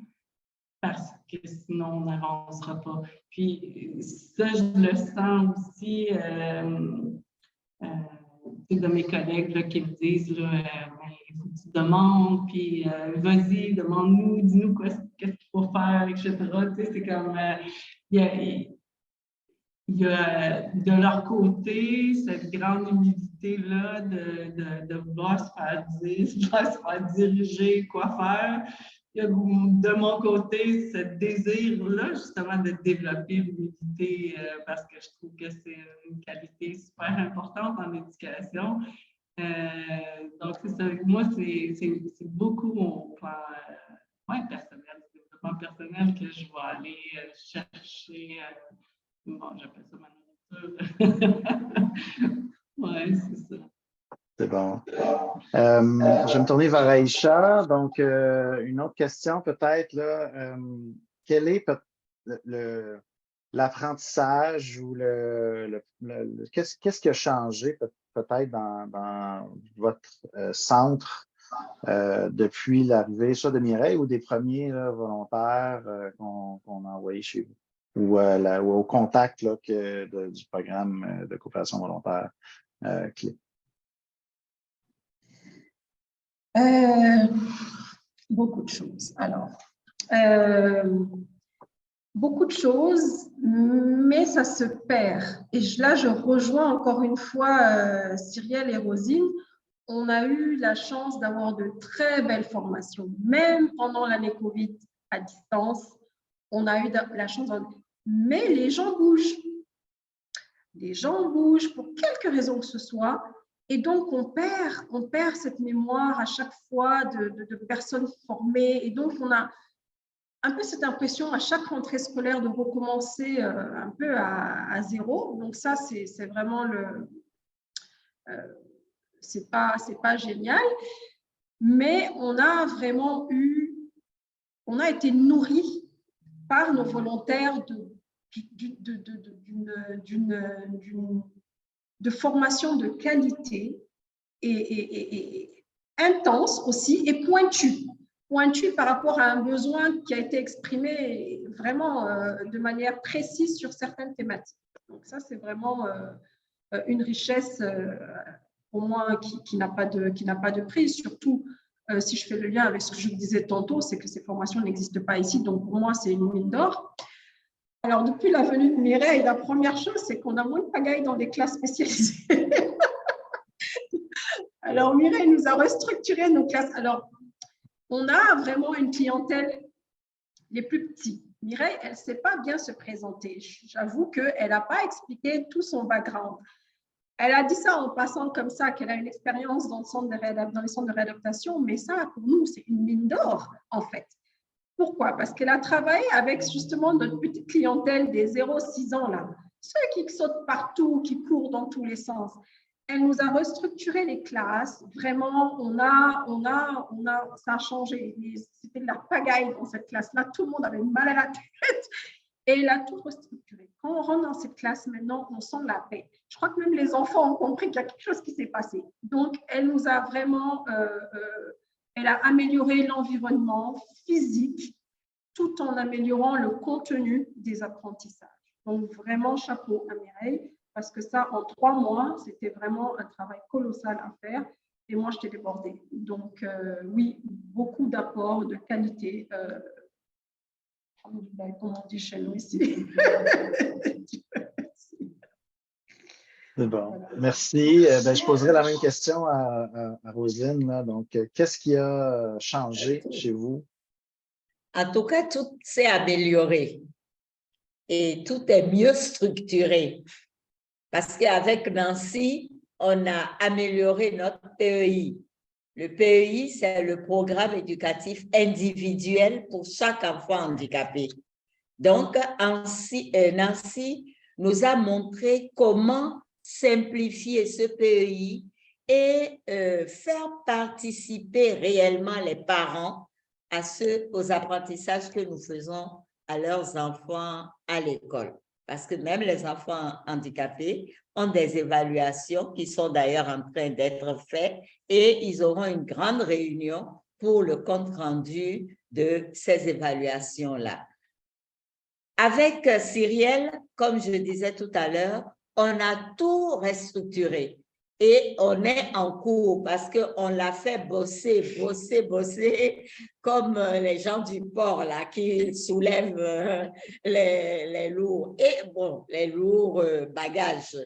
parce que sinon, on n'avancera pas. Puis ça, je le sens aussi de mes collègues là, qui me disent il faut que tu demandes, puis vas-y, demande-nous, dis-nous qu'est-ce qu'il faut faire, etc. C'est comme il y a de leur côté cette grande humilité-là de vouloir se faire dire, se faire diriger quoi faire. Il y a de mon côté ce désir-là, justement, de développer l'humilité parce que je trouve que c'est une qualité super importante en éducation. Donc, c'est ça. Moi, c'est beaucoup mon plan personnel, développement personnel que je vais aller chercher. Bon, j'appelle ça ma nourriture. Oui, c'est ça. C'est bon. Je vais me tourner vers Aïcha. Donc, une autre question peut-être, là. Quel est l'apprentissage ou qu'est-ce qui a changé peut-être dans votre centre depuis l'arrivée, soit de Mireille ou des premiers là, volontaires qu'on a envoyés chez vous, ou au contact là, du programme de coopération volontaire CLÉ? Beaucoup de choses. Alors, beaucoup de choses, mais ça se perd. Et là, je rejoins encore une fois Cyrielle et Rosine. on a eu la chance d'avoir de très belles formations. Même pendant l'année Covid à distance, on a eu la chance. Mais les gens bougent. Les gens bougent pour quelque raison que ce soit. Et donc, on perd cette mémoire à chaque fois de personnes formées. Et donc, on a un peu cette impression à chaque rentrée scolaire de recommencer un peu à zéro. Donc ça, c'est vraiment c'est pas génial. Mais on a vraiment on a été nourris par nos volontaires de formation de qualité et intense aussi et pointue par rapport à un besoin qui a été exprimé vraiment de manière précise sur certaines thématiques. Donc ça, c'est vraiment une richesse pour moi qui n'a pas de prix, surtout si je fais le lien avec ce que je vous disais tantôt, c'est que ces formations n'existent pas ici, donc pour moi, c'est une mine d'or. Alors, depuis la venue de Mireille, la première chose, c'est qu'on a moins de pagaille dans les classes spécialisées. Alors, Mireille nous a restructuré nos classes. Alors, on a vraiment une clientèle les plus petits. Mireille, elle ne sait pas bien se présenter. J'avoue qu'elle n'a pas expliqué tout son background. Elle a dit ça en passant comme ça, qu'elle a une expérience dans les centres de réadaptation, mais ça, pour nous, c'est une mine d'or, en fait. Pourquoi? Parce qu'elle a travaillé avec justement notre petite clientèle des 0-6 ans, là. Ceux qui sautent partout, qui courent dans tous les sens. Elle nous a restructuré les classes. Vraiment, ça a changé. C'était de la pagaille dans cette classe-là. Tout le monde avait mal à la tête. Et elle a tout restructuré. Quand on rentre dans cette classe, maintenant, on sent la paix. Je crois que même les enfants ont compris qu'il y a quelque chose qui s'est passé. Donc, elle nous a vraiment... elle a amélioré l'environnement physique tout en améliorant le contenu des apprentissages. Donc, vraiment, chapeau à Mireille, parce que ça, en 3 mois, c'était vraiment un travail colossal à faire. Et moi, j'étais débordée. Donc, oui, beaucoup d'apports de qualité. Comme on dit chez nous ici. C'est bon. Voilà. Merci. Je poserai la même question à Roselyne. Là. Donc, qu'est-ce qui a changé chez vous? En tout cas, tout s'est amélioré et tout est mieux structuré. Parce qu'avec Nancy, on a amélioré notre PEI. Le PEI, c'est le programme éducatif individuel pour chaque enfant handicapé. Donc, Nancy nous a montré comment simplifier ce PEI et faire participer réellement les parents aux apprentissages que nous faisons à leurs enfants à l'école. Parce que même les enfants handicapés ont des évaluations qui sont d'ailleurs en train d'être faites et ils auront une grande réunion pour le compte rendu de ces évaluations-là. Avec Cyrielle, comme je disais tout à l'heure, on a tout restructuré et on est en cours parce qu'on l'a fait bosser comme les gens du port là, qui soulèvent les lourds, les lourds bagages.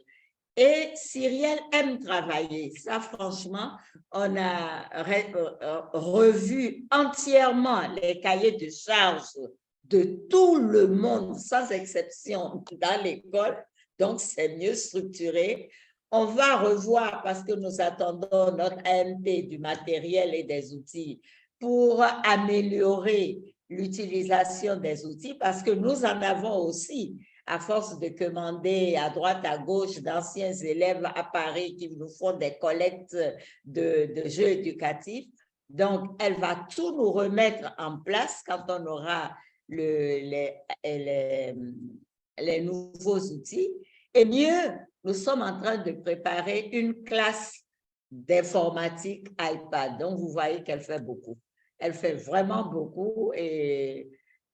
Et Cyrielle aime travailler. Ça, franchement, on a revu entièrement les cahiers de charges de tout le monde, sans exception, dans l'école. Donc, c'est mieux structuré. On va revoir, parce que nous attendons notre AMP du matériel et des outils pour améliorer l'utilisation des outils, parce que nous en avons aussi, à force de commander à droite, à gauche, d'anciens élèves à Paris qui nous font des collectes de jeux éducatifs. Donc, elle va tout nous remettre en place quand on aura les nouveaux outils. Et mieux, nous sommes en train de préparer une classe d'informatique iPad. Donc, vous voyez qu'elle fait beaucoup. Elle fait vraiment beaucoup et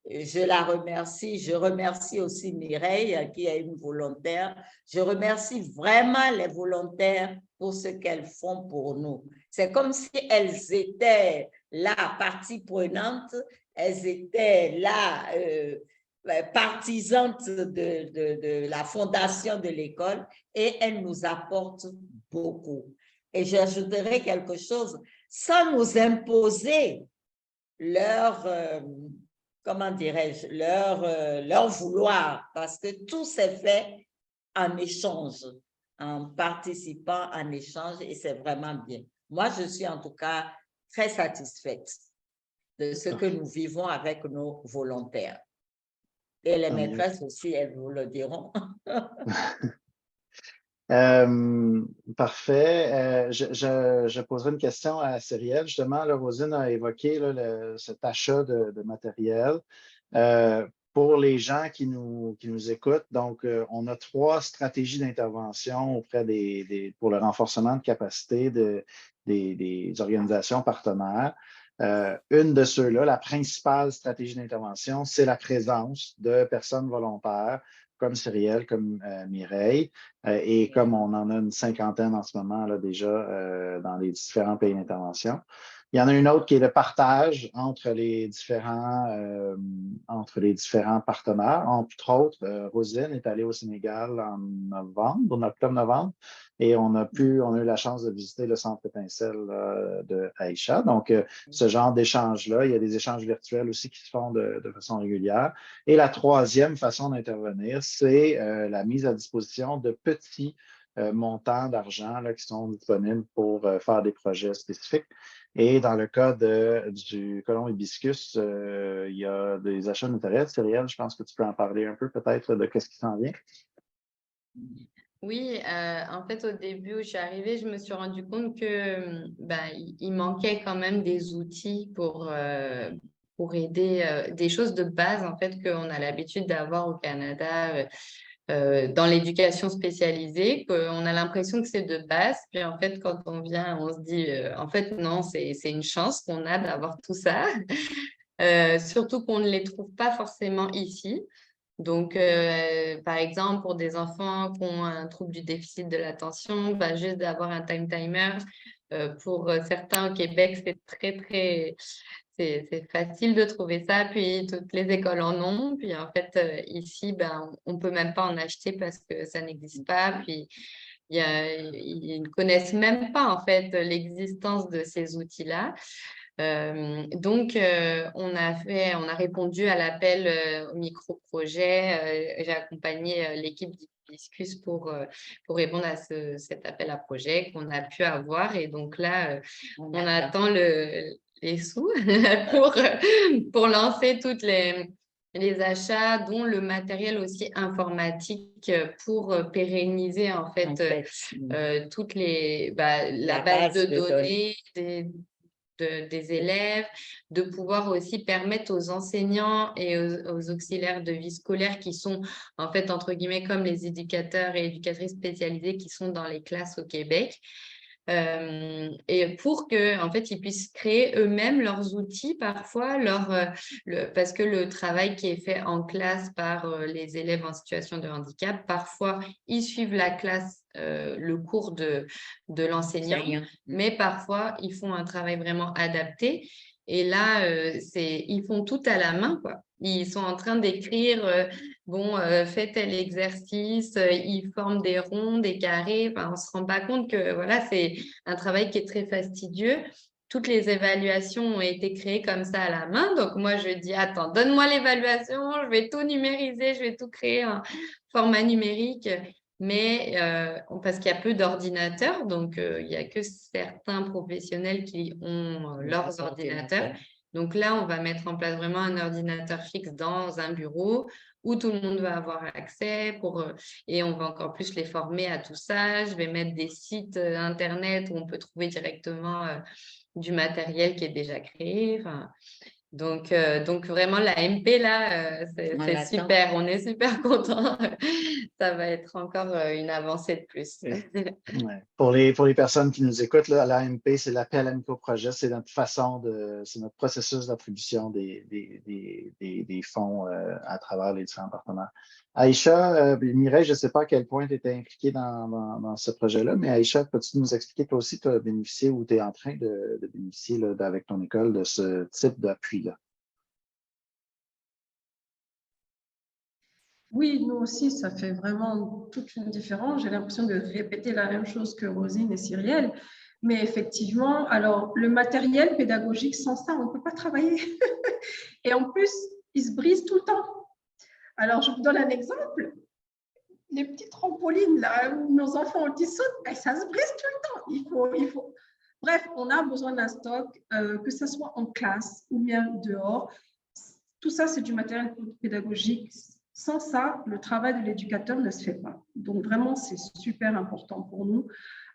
je la remercie. Je remercie aussi Mireille, qui est une volontaire. Je remercie vraiment les volontaires pour ce qu'elles font pour nous. C'est comme si elles étaient là, partie prenante, elles étaient là, partisanes de la fondation de l'école et elles nous apportent beaucoup. et j'ajouterai quelque chose, sans nous imposer leur, comment dirais-je, leur vouloir, parce que tout s'est fait en échange, en participant, en échange, et c'est vraiment bien. Moi, je suis en tout cas très satisfaite de ce que nous vivons avec nos volontaires. Et les maîtresses aussi, elles vous le diront. Parfait. Je poserai une question à Cyrielle. Justement, là, Rosine a évoqué là, cet achat de matériel. Pour les gens qui nous écoutent, donc, on a 3 stratégies d'intervention auprès pour le renforcement de capacité des organisations partenaires. Une de ceux-là, la principale stratégie d'intervention, c'est la présence de personnes volontaires comme Cyrielle, comme Mireille, et comme on en a une 50aine en ce moment là, déjà dans les différents pays d'intervention. Il y en a une autre qui est le partage entre les différents partenaires. Entre autres, Rosine est allée au Sénégal en octobre-novembre, et on a eu la chance de visiter le centre étincelle de Aïcha. Donc, ce genre d'échange-là, il y a des échanges virtuels aussi qui se font de façon régulière. Et la troisième façon d'intervenir, c'est la mise à disposition de petits montants d'argent qui sont disponibles pour faire des projets spécifiques. Et dans le cas du colon hibiscus, il y a des achats de matériel. Cyrielle, je pense que tu peux en parler un peu peut-être de qu'est-ce qui s'en vient. Oui, en fait, au début où je suis arrivée, je me suis rendu compte que il manquait quand même des outils pour aider des choses de base en fait qu'on a l'habitude d'avoir au Canada dans l'éducation spécialisée, qu'on a l'impression que c'est de base, puis en fait quand on vient, on se dit en fait non, c'est une chance qu'on a d'avoir tout ça, surtout qu'on ne les trouve pas forcément ici. Donc, par exemple, pour des enfants qui ont un trouble du déficit de l'attention, juste d'avoir un time timer, pour certains au Québec, c'est facile de trouver ça, puis toutes les écoles en ont. Puis en fait, ici, on ne peut même pas en acheter parce que ça n'existe pas. Puis ils ne connaissent même pas en fait l'existence de ces outils-là. Donc, on a répondu à l'appel au micro-projet. J'ai accompagné l'équipe d'Hibiscus pour répondre à cet appel à projet qu'on a pu avoir. Et donc là, on attend les sous pour lancer toutes les achats, dont le matériel aussi informatique pour pérenniser en fait toutes la base de données des élèves, de pouvoir aussi permettre aux enseignants et aux auxiliaires de vie scolaire qui sont en fait entre guillemets comme les éducateurs et éducatrices spécialisés qui sont dans les classes au Québec. Et pour que en fait ils puissent créer eux-mêmes leurs outils parfois parce que le travail qui est fait en classe par les élèves en situation de handicap, parfois ils suivent la classe le cours de l'enseignant, mais parfois ils font un travail vraiment adapté. Et là, ils font tout à la main, quoi. Ils sont en train d'écrire, fais tel exercice, ils forment des ronds, des carrés. Enfin, on ne se rend pas compte que voilà, c'est un travail qui est très fastidieux. Toutes les évaluations ont été créées comme ça à la main. Donc, moi, je dis, attends, donne-moi l'évaluation, je vais tout numériser, je vais tout créer en format numérique. Mais parce qu'il y a peu d'ordinateurs, donc il n'y a que certains professionnels qui ont leurs ordinateurs. Donc là, on va mettre en place vraiment un ordinateur fixe dans un bureau où tout le monde va avoir accès et on va encore plus les former à tout ça. Je vais mettre des sites Internet où on peut trouver directement du matériel qui est déjà créé. Enfin, donc vraiment, la MP, là, c'est super. On est super contents. Ça va être encore une avancée de plus. Ouais. Pour les personnes qui nous écoutent, là, l'AMP, c'est l'appel à micro-projet. C'est c'est notre processus d'attribution des fonds à travers les différents partenaires. Aïcha, Mireille, je ne sais pas à quel point tu étais impliquée dans ce projet-là, mais Aïcha, peux-tu nous expliquer, toi aussi, tu as bénéficié ou tu es en train de bénéficier là, avec ton école de ce type d'appui-là? Oui, nous aussi, ça fait vraiment toute une différence. J'ai l'impression de répéter la même chose que Rosine et Cyrielle. Mais effectivement, alors le matériel pédagogique, sans ça, on ne peut pas travailler. Et en plus, il se brise tout le temps. Alors, je vous donne un exemple. Les petites trampolines là, où nos enfants sautent, ben, ça se brise tout le temps. Il faut... Bref, on a besoin d'un stock, que ce soit en classe ou bien dehors. Tout ça, c'est du matériel pédagogique. Sans ça, le travail de l'éducateur ne se fait pas. Donc, vraiment, c'est super important pour nous.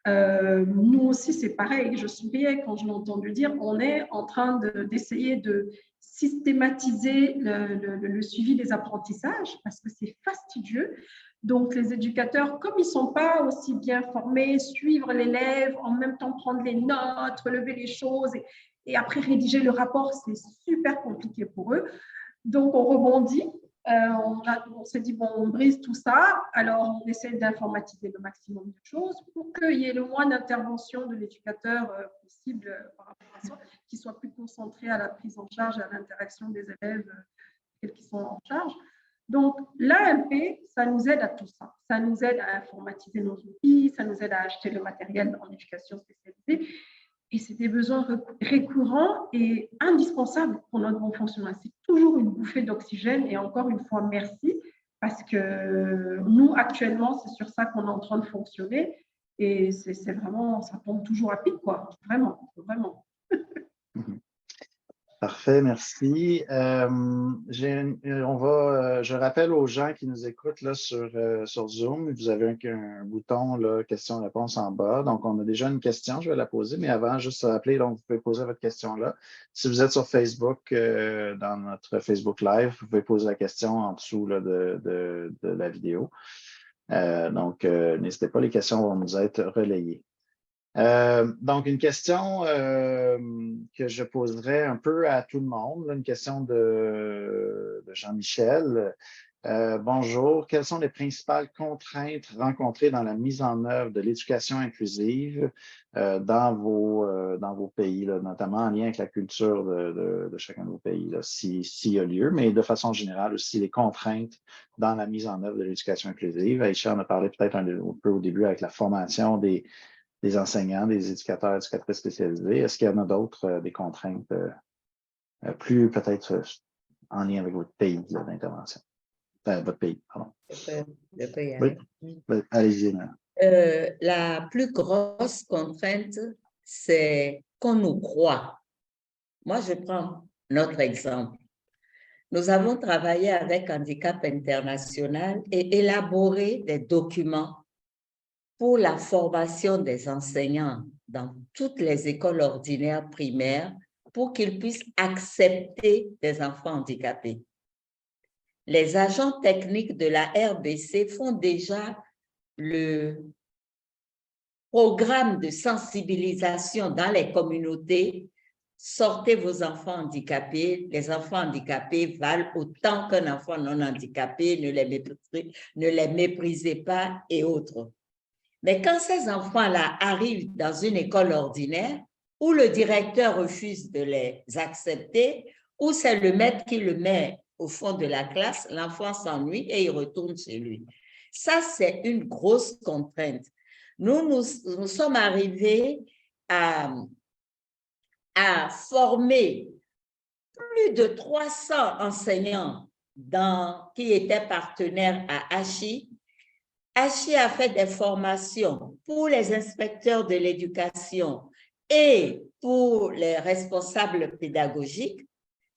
Nous aussi, c'est pareil. Je souriais quand je l'ai entendu dire, on est en train d'essayer de systématiser le suivi des apprentissages parce que c'est fastidieux. Donc, les éducateurs, comme ils ne sont pas aussi bien formés, suivre l'élève, en même temps prendre les notes, relever les choses et après rédiger le rapport, c'est super compliqué pour eux. Donc, on rebondit. On s'est dit, bon, on brise tout ça, alors on essaie d'informatiser le maximum de choses pour qu'il y ait le moins d'intervention de l'éducateur possible par rapport à ça, qu'il soit plus concentré à la prise en charge, à l'interaction des élèves qui sont en charge. Donc, l'AMP, ça nous aide à tout ça. Ça nous aide à informatiser nos outils, ça nous aide à acheter le matériel en éducation spécialisée. Et c'est des besoins récurrents et indispensables pour notre bon fonctionnement. C'est toujours une bouffée d'oxygène. Et encore une fois, merci, parce que nous, actuellement, c'est sur ça qu'on est en train de fonctionner. Et c'est vraiment, ça tombe toujours à pic, quoi. Vraiment, vraiment. Parfait, merci. Je rappelle aux gens qui nous écoutent là, sur Zoom, vous avez un bouton là, questions-réponses en bas. Donc, on a déjà une question, je vais la poser, mais avant, juste rappeler, donc vous pouvez poser votre question là. Si vous êtes sur Facebook, dans notre Facebook Live, vous pouvez poser la question en dessous là, de la vidéo. Donc, n'hésitez pas, les questions vont nous être relayées. Donc, une question que je poserai un peu à tout le monde, une question de Jean-Michel. Bonjour, quelles sont les principales contraintes rencontrées dans la mise en œuvre de l'éducation inclusive dans vos pays, là, notamment en lien avec la culture de chacun de vos pays, s'il y a lieu, mais de façon générale aussi les contraintes dans la mise en œuvre de l'éducation inclusive. Aïcha en a parlé peut-être un peu au début avec la formation des enseignants, des éducateurs, éducatrices spécialisés. Est-ce qu'il y en a d'autres, des contraintes plus peut-être en lien avec votre pays d'intervention? Votre pays, pardon. Je peux y aller. Oui. Allez-y. La plus grosse contrainte, c'est qu'on nous croit. Moi, je prends notre exemple. Nous avons travaillé avec Handicap International et élaboré des documents pour la formation des enseignants dans toutes les écoles ordinaires primaires pour qu'ils puissent accepter des enfants handicapés. Les agents techniques de la RBC font déjà le programme de sensibilisation dans les communautés. Sortez vos enfants handicapés. Les enfants handicapés valent autant qu'un enfant non handicapé. Ne les méprisez pas et autres. Mais quand ces enfants-là arrivent dans une école ordinaire où le directeur refuse de les accepter, où c'est le maître qui le met au fond de la classe, l'enfant s'ennuie et il retourne chez lui. Ça, c'est une grosse contrainte. Nous sommes arrivés à former plus de 300 enseignants qui étaient partenaires à ACHI. ACHI a fait des formations pour les inspecteurs de l'éducation et pour les responsables pédagogiques,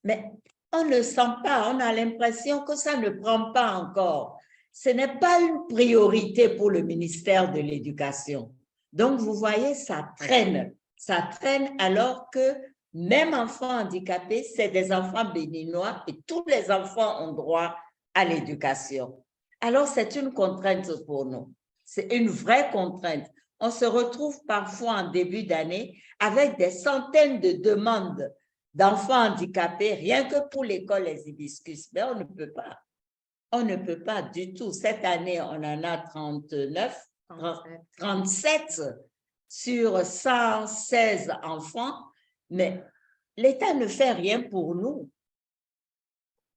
mais on ne sent pas, on a l'impression que ça ne prend pas encore. Ce n'est pas une priorité pour le ministère de l'Éducation. Donc, vous voyez, ça traîne alors que même enfants handicapés, c'est des enfants béninois et tous les enfants ont droit à l'éducation. Alors, c'est une contrainte pour nous. C'est une vraie contrainte. On se retrouve parfois en début d'année avec des centaines de demandes d'enfants handicapés, rien que pour l'école Les Hibiscus. Mais on ne peut pas. On ne peut pas du tout. Cette année, on en a 37 sur 116 enfants, mais l'État ne fait rien pour nous.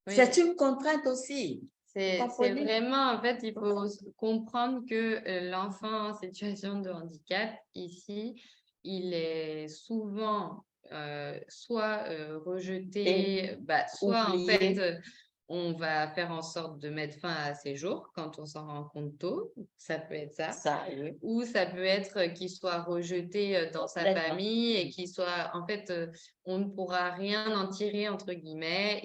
Oui. C'est une contrainte aussi. C'est vraiment, en fait, il faut comprendre que l'enfant en situation de handicap, ici, il est souvent soit rejeté, soit en oublié. fait, on va faire en sorte de mettre fin à ses jours quand on s'en rend compte tôt. Ça peut être ça. Ça, oui. Ou ça peut être qu'il soit rejeté dans sa Complètement. famille et qu'il soit, en fait, on ne pourra rien en tirer, entre guillemets.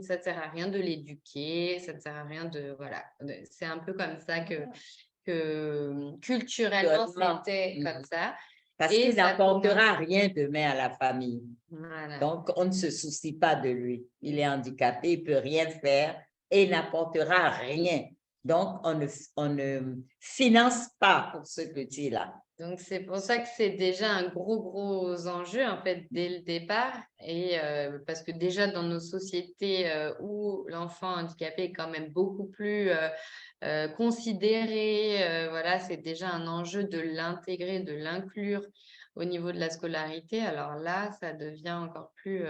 Ça ne sert à rien de l'éduquer, ça ne sert à rien de, voilà. C'est un peu comme ça que culturellement, Culturellement. c'était comme ça. Parce Et qu'il ça n'apportera rien demain à la famille. Voilà. Donc, on ne se soucie pas de lui. Il est handicapé, il ne peut rien faire et il n'apportera rien. Donc, on ne finance pas pour ce petit-là. Donc, c'est pour ça que c'est déjà un gros enjeu, en fait, dès le départ. Et parce que déjà, dans nos sociétés où l'enfant handicapé est quand même beaucoup plus considéré, voilà, c'est déjà un enjeu de l'intégrer, de l'inclure au niveau de la scolarité. Alors là, ça devient encore plus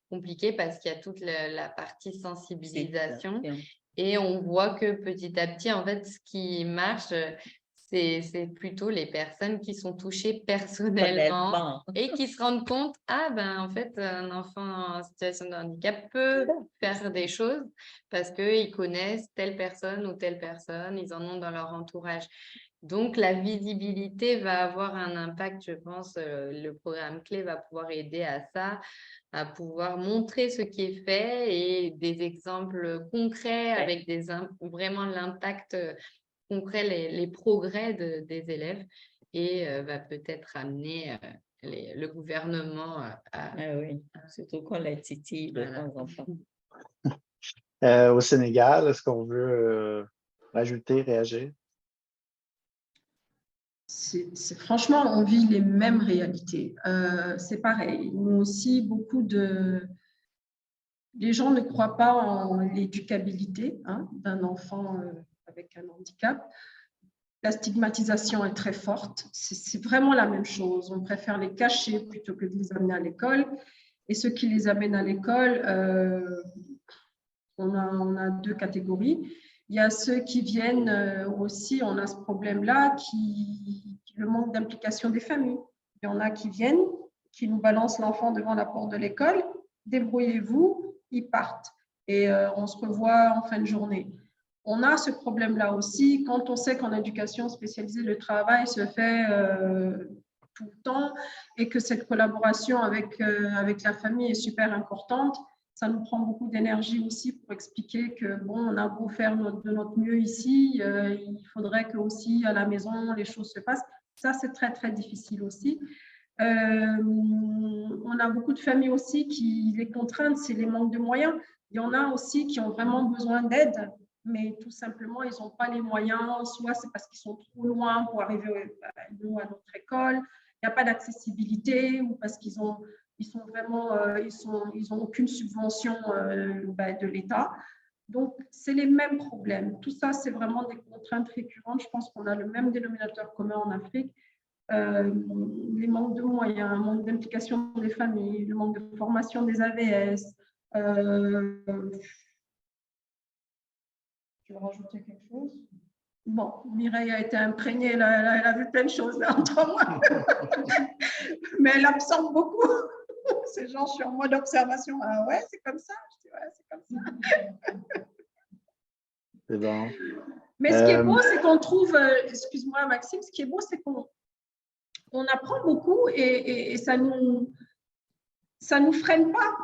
compliqué parce qu'il y a toute la partie sensibilisation. Et on voit que petit à petit, en fait, ce qui marche, c'est plutôt les personnes qui sont touchées personnellement et qui se rendent compte, ah ben en fait, un enfant en situation de handicap peut faire des choses parce qu'ils connaissent telle personne ou telle personne, ils en ont dans leur entourage. Donc, la visibilité va avoir un impact, je pense, le programme clé va pouvoir aider à ça, à pouvoir montrer ce qui est fait et des exemples concrets avec vraiment l'impact concret, les progrès des élèves et va peut-être amener le gouvernement à… Oui, surtout qu'on les titille de temps en temps. Au Sénégal, est-ce qu'on veut rajouter, réagir? Franchement, on vit les mêmes réalités. C'est pareil. Nous aussi, les gens ne croient pas en l'éducabilité d'un enfant avec un handicap. La stigmatisation est très forte. C'est vraiment la même chose. On préfère les cacher plutôt que de les amener à l'école. Et ceux qui les amènent à l'école, on a deux catégories. Il y a ceux qui viennent aussi, on a ce problème-là, le manque d'implication des familles. Il y en a qui viennent, qui nous balancent l'enfant devant la porte de l'école, débrouillez-vous, ils partent. Et on se revoit en fin de journée. On a ce problème-là aussi quand on sait qu'en éducation spécialisée, le travail se fait tout le temps et que cette collaboration avec la famille est super importante. Ça nous prend beaucoup d'énergie aussi pour expliquer que, bon, on a beau faire de notre mieux ici, il faudrait que aussi à la maison, les choses se passent. Ça, c'est très, très difficile aussi. On a beaucoup de familles aussi qui, les contraintes, c'est les manques de moyens. Il y en a aussi qui ont vraiment besoin d'aide, mais tout simplement, ils n'ont pas les moyens. Soit c'est parce qu'ils sont trop loin pour arriver à notre école, il n'y a pas d'accessibilité, ou parce qu'ils ont aucune subvention de l'État. Donc, c'est les mêmes problèmes. Tout ça, c'est vraiment des contraintes récurrentes. Je pense qu'on a le même dénominateur commun en Afrique. Les manques de moyens, le manque d'implication des familles, le manque de formation des AVS. Tu veux rajouter quelque chose? Bon, Mireille a été imprégnée, elle a vu plein de choses là, en 3 mois. Mais elle absorbe beaucoup. Ces gens, je suis en mode observation. Ah ouais, c'est comme ça. Je dis, ouais, c'est comme ça. C'est bon. Mais ce qui est beau, c'est qu'on trouve, excuse-moi Maxime, ce qui est beau, c'est qu'on apprend beaucoup et ça nous freine pas.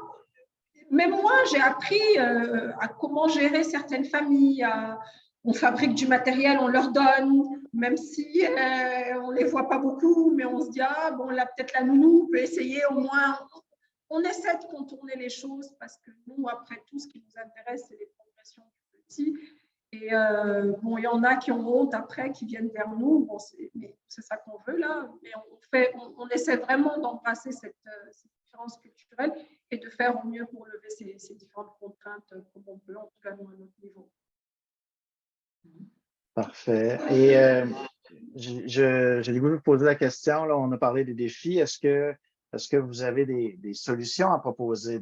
Même moi, j'ai appris à comment gérer certaines familles. On fabrique du matériel, on leur donne, même si on ne les voit pas beaucoup, mais on se dit, ah bon, là, peut-être la nounou peut essayer au moins. On essaie de contourner les choses parce que nous, après tout, ce qui nous intéresse, c'est les progressions du petit. Et bon, il y en a qui ont honte après, qui viennent vers nous. Bon, c'est ça qu'on veut là. Mais on essaie vraiment d'embrasser cette différence culturelle et de faire au mieux pour lever ces différentes contraintes comme on peut, en tout cas nous, à notre niveau. Parfait. Et j'ai le goût de vous poser la question, là, on a parlé des défis. Est-ce que vous avez des solutions à proposer,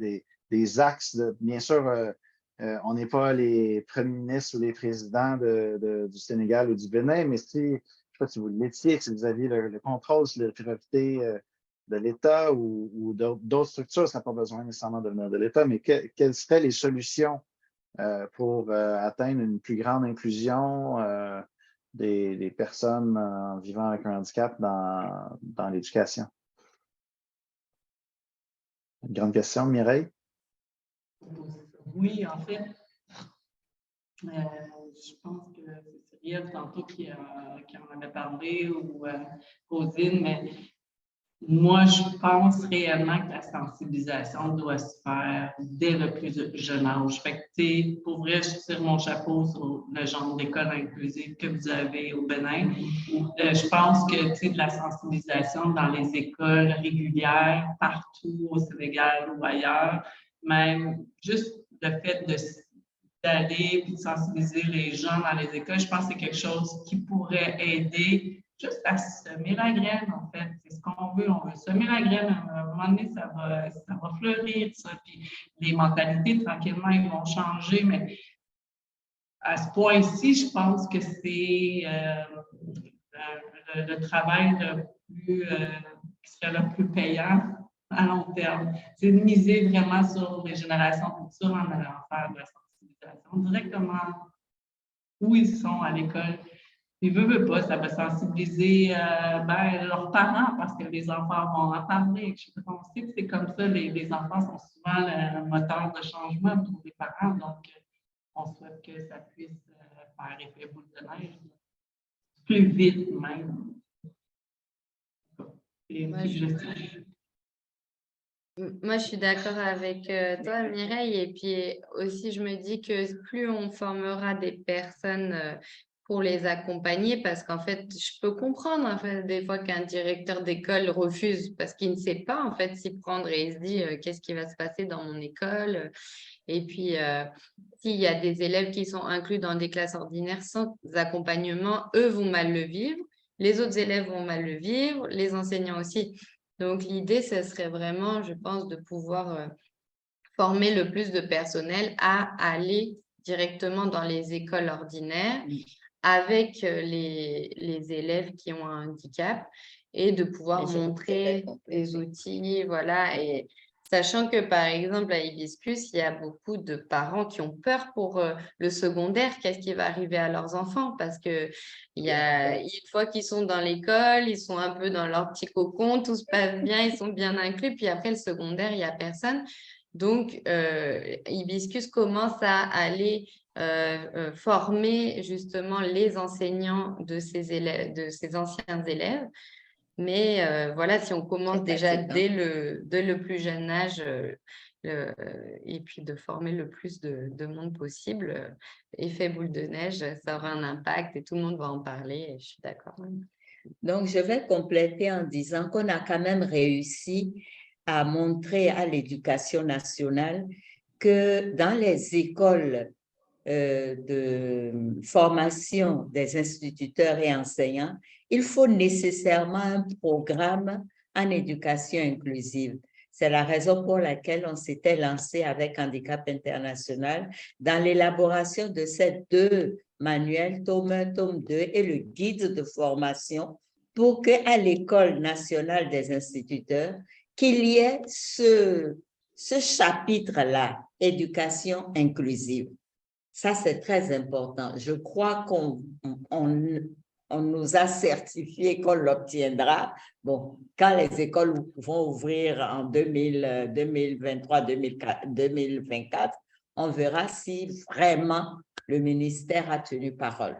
des axes bien sûr, on n'est pas les premiers ministres ou les présidents du Sénégal ou du Bénin, mais si, je ne sais pas si vous l'étiez, si vous aviez le contrôle sur les priorités de l'État ou d'autres structures, ça n'a pas besoin nécessairement de venir de l'État, mais quelles seraient les solutions pour atteindre une plus grande inclusion des personnes vivant avec un handicap dans l'éducation? Une grande question, Mireille? Oui, en fait, je pense que c'est Cyrielle tantôt qui en avait parlé ou Rosine, mais moi, je pense réellement que la sensibilisation doit se faire dès le plus jeune âge. Fait que, tu sais, pour vrai, je tire mon chapeau sur le genre d'école inclusive que vous avez au Bénin. Je pense que, tu sais, de la sensibilisation dans les écoles régulières, partout au Sénégal ou ailleurs, même juste le fait d'aller et de sensibiliser les gens dans les écoles, je pense que c'est quelque chose qui pourrait aider juste à semer la graine, en fait. C'est ce qu'on veut. On veut semer la graine. À un moment donné, ça va fleurir, ça. Puis les mentalités, tranquillement, ils vont changer. Mais à ce point-ci, je pense que c'est le travail qui serait le plus payant à long terme. C'est de miser vraiment sur les générations futures en allant faire de la sensibilisation directement où ils sont à l'école. Ils ne veulent pas, ça va sensibiliser leurs parents parce que les enfants vont en parler. On sait que c'est comme ça, les enfants sont souvent le moteur de changement pour les parents, donc on souhaite que ça puisse faire effet boule de neige plus vite même. C'est une suggestion. Moi, je suis d'accord avec toi, Mireille. Et puis aussi, je me dis que plus on formera des personnes pour les accompagner, parce qu'en fait, je peux comprendre en fait, des fois qu'un directeur d'école refuse parce qu'il ne sait pas en fait s'y prendre et il se dit qu'est-ce qui va se passer dans mon école. Et puis, s'il y a des élèves qui sont inclus dans des classes ordinaires sans accompagnement, eux vont mal le vivre, les autres élèves vont mal le vivre, les enseignants aussi. Donc, l'idée, ce serait vraiment, je pense, de pouvoir former le plus de personnel à aller directement dans les écoles ordinaires avec les élèves qui ont un handicap et de pouvoir montrer les outils, voilà. Et sachant que, par exemple, à Hibiscus, il y a beaucoup de parents qui ont peur pour le secondaire, qu'est-ce qui va arriver à leurs enfants, parce que une fois qu'ils sont dans l'école, ils sont un peu dans leur petit cocon, tout se passe bien, ils sont bien inclus, puis après le secondaire, il n'y a personne. Donc, Hibiscus commence à aller former justement les enseignants de ces élèves, de ces anciens élèves. Mais voilà, si on commence déjà dès le plus jeune âge et puis de former le plus de monde possible, effet boule de neige, ça aura un impact et tout le monde va en parler. Et je suis d'accord. Donc, je vais compléter en disant qu'on a quand même réussi à montrer à l'éducation nationale que dans les écoles de formation des instituteurs et enseignants, il faut nécessairement un programme en éducation inclusive. C'est la raison pour laquelle on s'était lancé avec Handicap International dans l'élaboration de ces 2 manuels, tome 1, tome 2, et le guide de formation pour qu'à l'École nationale des instituteurs, qu'il y ait ce chapitre-là, éducation inclusive. Ça, c'est très important. Je crois qu'on nous a certifié qu'on l'obtiendra. Bon, quand les écoles vont ouvrir en 2023, 2024, on verra si vraiment le ministère a tenu parole.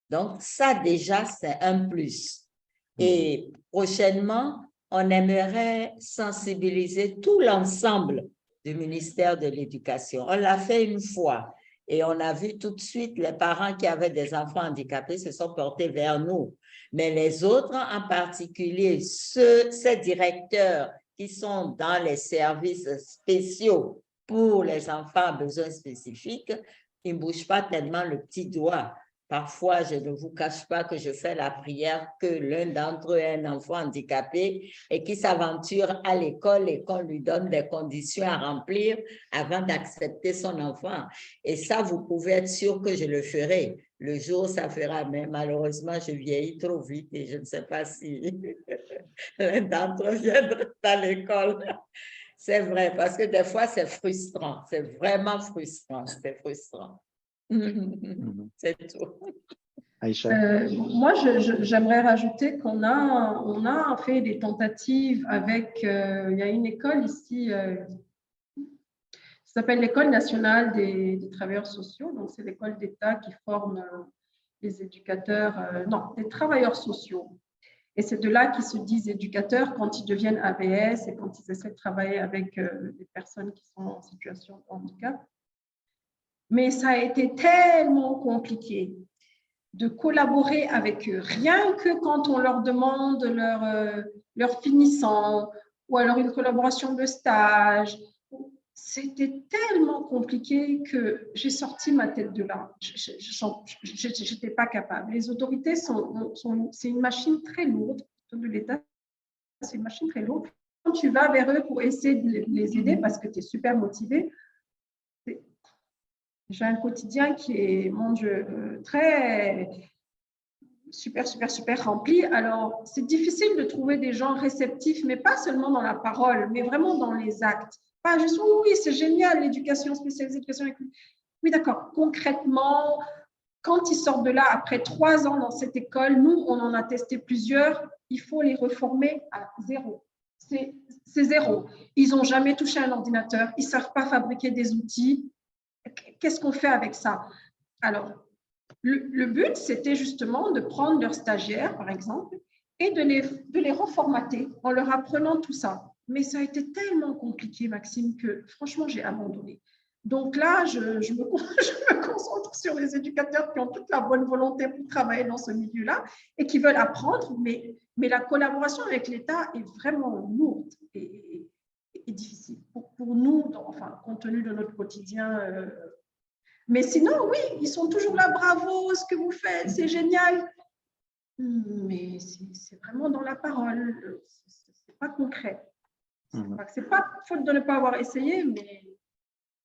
Donc, ça déjà, c'est un plus. Et prochainement, on aimerait sensibiliser tout l'ensemble du ministère de l'Éducation. On l'a fait une fois. Et on a vu tout de suite les parents qui avaient des enfants handicapés se sont portés vers nous. Mais les autres, en particulier ces directeurs qui sont dans les services spéciaux pour les enfants à besoins spécifiques, ils ne bougent pas tellement le petit doigt. Parfois, je ne vous cache pas que je fais la prière que l'un d'entre eux ait un enfant handicapé et qui s'aventure à l'école et qu'on lui donne des conditions à remplir avant d'accepter son enfant. Et ça, vous pouvez être sûr que je le ferai. Le jour, ça fera, mais malheureusement, je vieillis trop vite et je ne sais pas si d'entreviendra dans l'école. C'est vrai, parce que des fois, c'est frustrant. C'est vraiment frustrant. C'est frustrant. C'est tout. Aïcha? Moi, j'aimerais rajouter qu'on a fait des tentatives avec, il y a une école ici, ça s'appelle l'École nationale des travailleurs sociaux. Donc, c'est l'école d'État qui forme les éducateurs, non, les travailleurs sociaux. Et c'est de là qu'ils se disent éducateurs quand ils deviennent AVS et quand ils essaient de travailler avec des personnes qui sont en situation de handicap. Mais ça a été tellement compliqué de collaborer avec eux. Rien que quand on leur demande leur finissant ou alors une collaboration de stage, c'était tellement compliqué que j'ai sorti ma tête de là. Je n'étais pas capable. Les autorités c'est une machine très lourde de l'État. C'est une machine très lourde. Quand tu vas vers eux pour essayer de les aider parce que tu es super motivé, j'ai un quotidien qui est, mon Dieu, très super rempli. Alors, c'est difficile de trouver des gens réceptifs, mais pas seulement dans la parole, mais vraiment dans les actes. Pas juste, oui, c'est génial, l'éducation spécialisée, l'éducation inclusive. Oui, d'accord. Concrètement, quand ils sortent de là, après 3 ans dans cette école, nous, on en a testé plusieurs, il faut les reformer à zéro. C'est zéro. Ils n'ont jamais touché un ordinateur, ils ne savent pas fabriquer des outils. Qu'est-ce qu'on fait avec ça? Alors, le but, c'était justement de prendre leurs stagiaires, par exemple, et de les reformater en leur apprenant tout ça. Mais ça a été tellement compliqué, Maxime, que franchement, j'ai abandonné. Donc là, je me concentre sur les éducateurs qui ont toute la bonne volonté pour travailler dans ce milieu-là et qui veulent apprendre, mais la collaboration avec l'État est vraiment lourde et difficile pour nous, enfin, compte tenu de notre quotidien. Mais sinon, oui, ils sont toujours là, bravo, ce que vous faites, c'est génial. Mais c'est vraiment dans la parole, c'est pas concret. C'est pas faute de ne pas avoir essayé, mais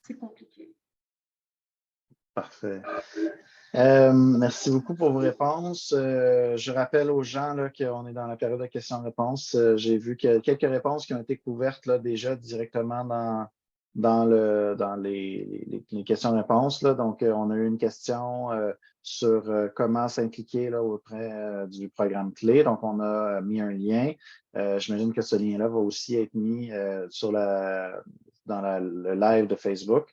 c'est compliqué. Parfait. Merci beaucoup pour vos réponses. Je rappelle aux gens là, qu'on est dans la période de questions-réponses. J'ai vu qu'il y a quelques réponses qui ont été couvertes là, déjà directement dans les questions-réponses. Donc, on a eu une question sur comment s'impliquer là, auprès du programme clé. Donc, on a mis un lien. J'imagine que ce lien-là va aussi être mis dans le live de Facebook.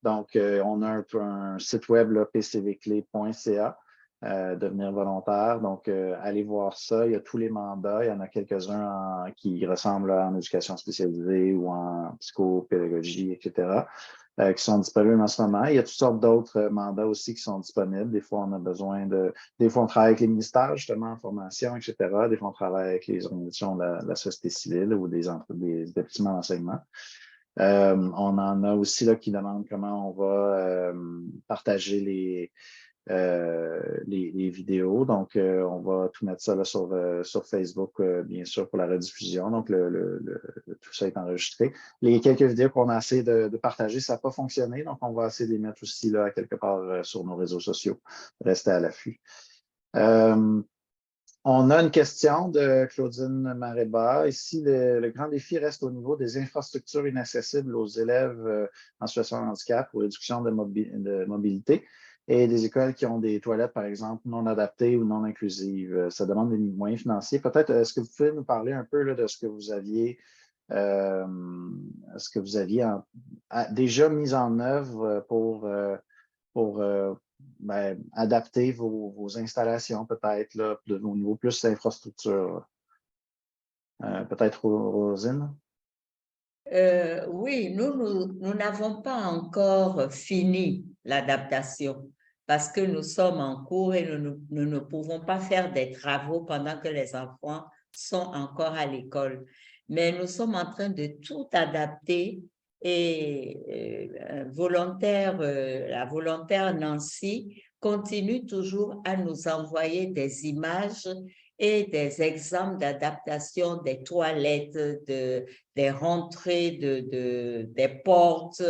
Donc, on a un site web, pcvclé.ca, devenir volontaire. Donc, allez voir ça. Il y a tous les mandats. Il y en a quelques-uns qui ressemblent en éducation spécialisée ou en psychopédagogie, etc., qui sont disponibles en ce moment. Il y a toutes sortes d'autres mandats aussi qui sont disponibles. Des fois, on a besoin des fois, on travaille avec les ministères, justement, en formation, etc. Des fois, on travaille avec les organisations de la société civile ou des établissements d'enseignement. On en a aussi là, qui demandent comment on va partager les vidéos. Donc, on va tout mettre ça là, sur Facebook, bien sûr, pour la rediffusion. Donc, tout ça est enregistré. Les quelques vidéos qu'on a essayé de partager, ça n'a pas fonctionné. Donc, on va essayer de les mettre aussi là, quelque part sur nos réseaux sociaux. Restez à l'affût. On a une question de Claudine Maréba. Ici, le grand défi reste au niveau des infrastructures inaccessibles aux élèves en situation de handicap ou réduction de mobilité et des écoles qui ont des toilettes, par exemple, non adaptées ou non inclusives. Ça demande des moyens financiers. Peut-être, est-ce que vous pouvez nous parler un peu là, de ce que vous aviez déjà mis en œuvre pour adapter vos installations peut-être là, au niveau plus d'infrastructure. Peut-être Rosine? Oui, nous n'avons pas encore fini l'adaptation parce que nous sommes en cours et nous ne pouvons pas faire des travaux pendant que les enfants sont encore à l'école. Mais nous sommes en train de tout adapter et la volontaire Nancy continue toujours à nous envoyer des images et des exemples d'adaptation des toilettes, des rentrées, des portes,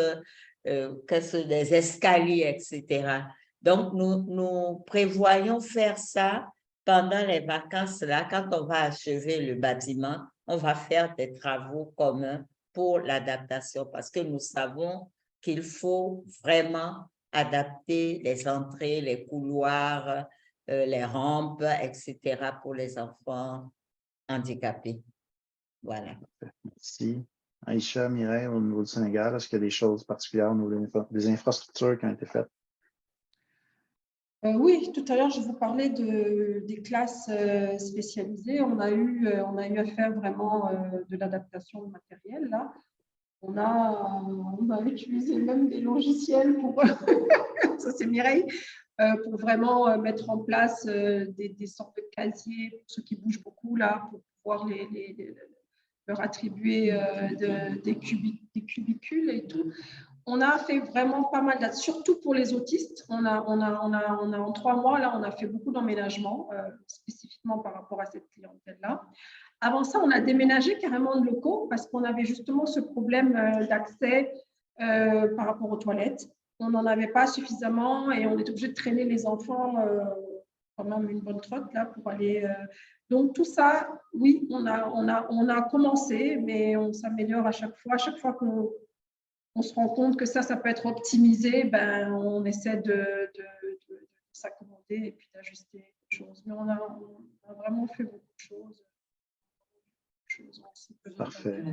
des escaliers, etc. Donc, nous prévoyons faire ça pendant les vacances, là, quand on va achever le bâtiment, on va faire des travaux communs pour l'adaptation parce que nous savons qu'il faut vraiment adapter les entrées, les couloirs, les rampes, etc. pour les enfants handicapés. Voilà. Merci. Aïcha, Mireille, au niveau du Sénégal, est-ce qu'il y a des choses particulières au niveau des infrastructures qui ont été faites? Oui, tout à l'heure, je vous parlais des classes spécialisées. On a eu à faire vraiment de l'adaptation de matériel, là. On a utilisé même des logiciels pour, ça c'est Mireille, pour vraiment mettre en place des sortes de casiers pour ceux qui bougent beaucoup, là, pour pouvoir leur attribuer des cubicules et tout. On a fait vraiment pas mal d'actes, surtout pour les autistes. On a en 3 mois, là, on a fait beaucoup d'emménagements, spécifiquement par rapport à cette clientèle-là. Avant ça, on a déménagé carrément de locaux parce qu'on avait justement ce problème d'accès par rapport aux toilettes. On n'en avait pas suffisamment et on est obligé de traîner les enfants quand même une bonne trotte là pour aller. Donc tout ça, oui, on a commencé, mais on s'améliore à chaque fois. À chaque fois qu'on se rend compte que ça peut être optimisé, ben, on essaie de s'accommoder et puis d'ajuster les choses. Mais on a vraiment fait beaucoup de choses. Parfait.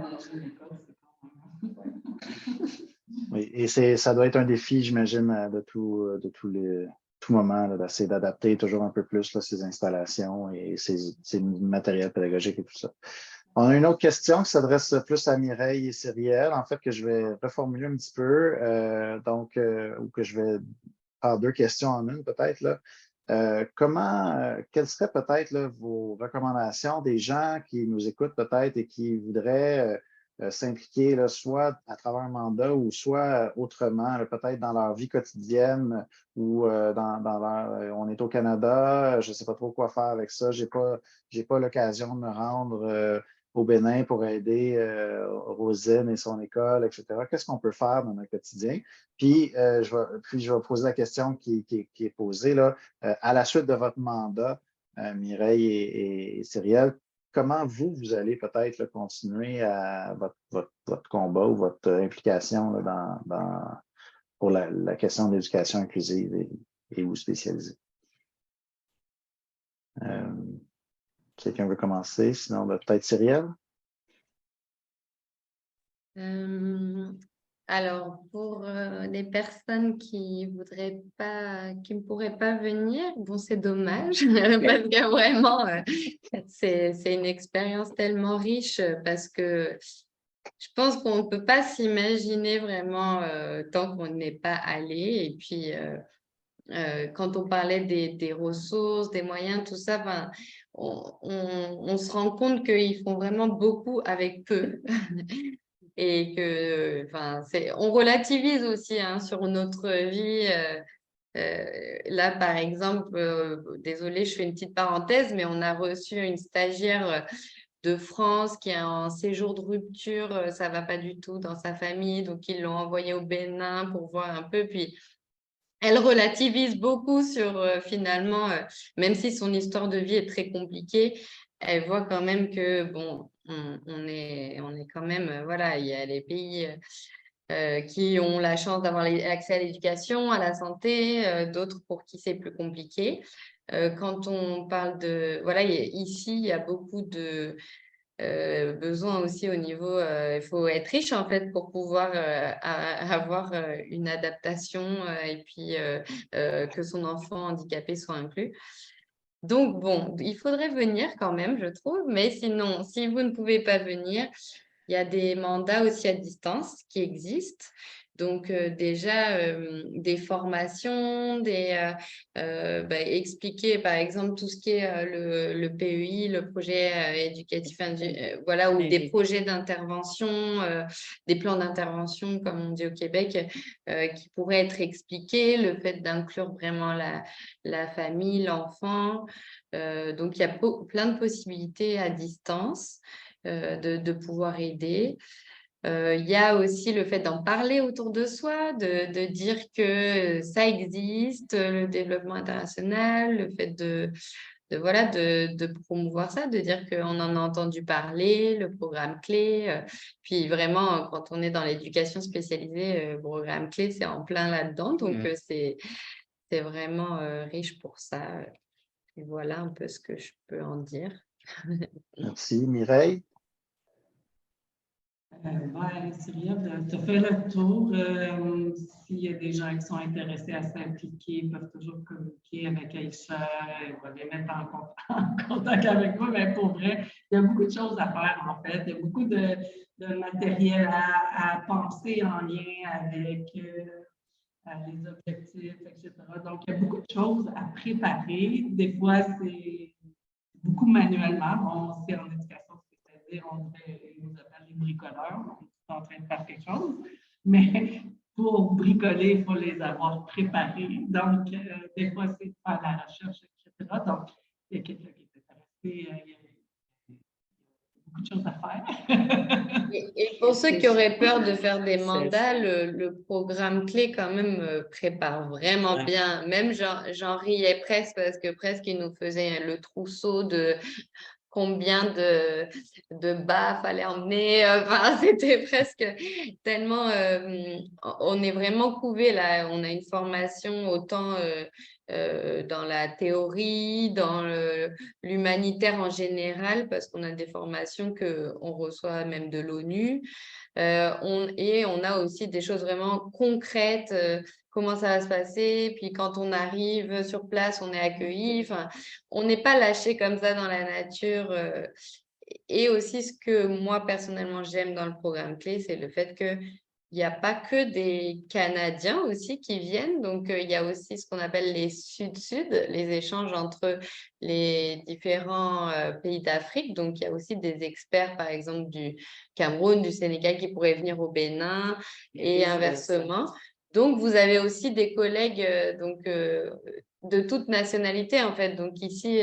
Oui, et ça doit être un défi, j'imagine, de tout moment, d'essayer d'adapter toujours un peu plus là, ces installations et ces matériels pédagogiques et tout ça. On a une autre question qui s'adresse plus à Mireille et Cyrielle, en fait, que je vais reformuler un petit peu, ou que je vais faire 2 questions en une peut-être, là. Quelles seraient peut-être là, vos recommandations des gens qui nous écoutent peut-être et qui voudraient s'impliquer là, soit à travers un mandat ou soit autrement, peut-être dans leur vie quotidienne ou on est au Canada, je ne sais pas trop quoi faire avec ça, j'ai pas l'occasion de me rendre au Bénin pour aider Rosine et son école, etc. Qu'est-ce qu'on peut faire dans notre quotidien? Puis, je vais poser la question qui est posée là. À la suite de votre mandat, Mireille et Cyrielle, comment vous allez peut-être continuer à votre combat ou votre implication là, pour la question de l'éducation inclusive et ou spécialisée? Quelqu'un veut commencer? Sinon, peut-être Cyrielle? Alors, pour les personnes qui ne pourraient pas venir, bon, c'est dommage, parce que vraiment, c'est une expérience tellement riche, parce que je pense qu'on ne peut pas s'imaginer vraiment tant qu'on n'est pas allé. Et puis, quand on parlait des ressources, des moyens, tout ça, ben, on se rend compte qu'ils font vraiment beaucoup avec peu. Et que, on relativise aussi sur notre vie. Là, par exemple, désolée, je fais une petite parenthèse, mais on a reçu une stagiaire de France qui a un séjour de rupture, ça ne va pas du tout dans sa famille, donc ils l'ont envoyée au Bénin pour voir un peu. Puis, elle relativise beaucoup sur finalement, même si son histoire de vie est très compliquée, elle voit quand même que, bon, on est quand même, voilà, il y a les pays qui ont la chance d'avoir accès à l'éducation, à la santé, d'autres pour qui c'est plus compliqué. Quand on parle de, voilà, ici, il y a beaucoup de besoin aussi au niveau, il faut être riche en fait pour pouvoir avoir une adaptation et puis que son enfant handicapé soit inclus. Donc bon, il faudrait venir quand même, je trouve, mais sinon, si vous ne pouvez pas venir, il y a des mandats aussi à distance qui existent. Donc déjà, des formations, expliquer par exemple tout ce qui est le PEI, le projet éducatif, voilà, ou des projets d'intervention, des plans d'intervention, comme on dit au Québec, qui pourraient être expliqués, le fait d'inclure vraiment la famille, l'enfant. Donc, il y a plein de possibilités à distance de pouvoir aider. Il y a aussi le fait d'en parler autour de soi, de dire que ça existe, le développement international, le fait voilà, de promouvoir ça, de dire qu'on en a entendu parler, le programme clé. Puis vraiment, quand on est dans l'éducation spécialisée, le programme clé, c'est en plein là-dedans. Donc, c'est vraiment riche pour ça. Et voilà un peu ce que je peux en dire. Merci. Mireille? Cyrielle, tu as fait le tour. S'il y a des gens qui sont intéressés à s'impliquer, ils peuvent toujours communiquer avec Aïcha. Elle va les mettre en contact avec moi. Mais pour vrai, il y a beaucoup de choses à faire, en fait. Il y a beaucoup de matériel à penser en lien avec les objectifs, etc. Donc, il y a beaucoup de choses à préparer. Des fois, c'est beaucoup manuellement. Bon, c'est en éducation spécialisée, ils nous appellent les bricoleurs, donc ils sont en train de faire quelque chose. Mais pour bricoler, il faut les avoir préparés. Donc, des fois, c'est de faire la recherche, etc. Donc, il y a quelqu'un qui est intéressé, il y a beaucoup de choses à faire. Et pour ceux qui auraient peur de faire des mandats, le programme clé quand même prépare vraiment bien. Même j'en riais presque parce que presque il nous faisait le trousseau de combien de bas fallait emmener. Enfin, c'était presque tellement... on est vraiment couvé là. On a une formation autant dans la théorie, dans l'humanitaire en général, parce qu'on a des formations qu'on reçoit même de l'ONU. Et on a aussi des choses vraiment concrètes, comment ça va se passer. Puis quand on arrive sur place, on est accueilli. Enfin, on n'est pas lâché comme ça dans la nature. Et aussi, ce que moi, personnellement, j'aime dans le programme clé, c'est le fait qu'il n'y a pas que des Canadiens aussi qui viennent. Donc, il y a aussi ce qu'on appelle les Sud-Sud, les échanges entre les différents pays d'Afrique. Donc, il y a aussi des experts, par exemple, du Cameroun, du Sénégal, qui pourraient venir au Bénin et inversement. Donc, vous avez aussi des collègues de toute nationalité, en fait. Donc, ici,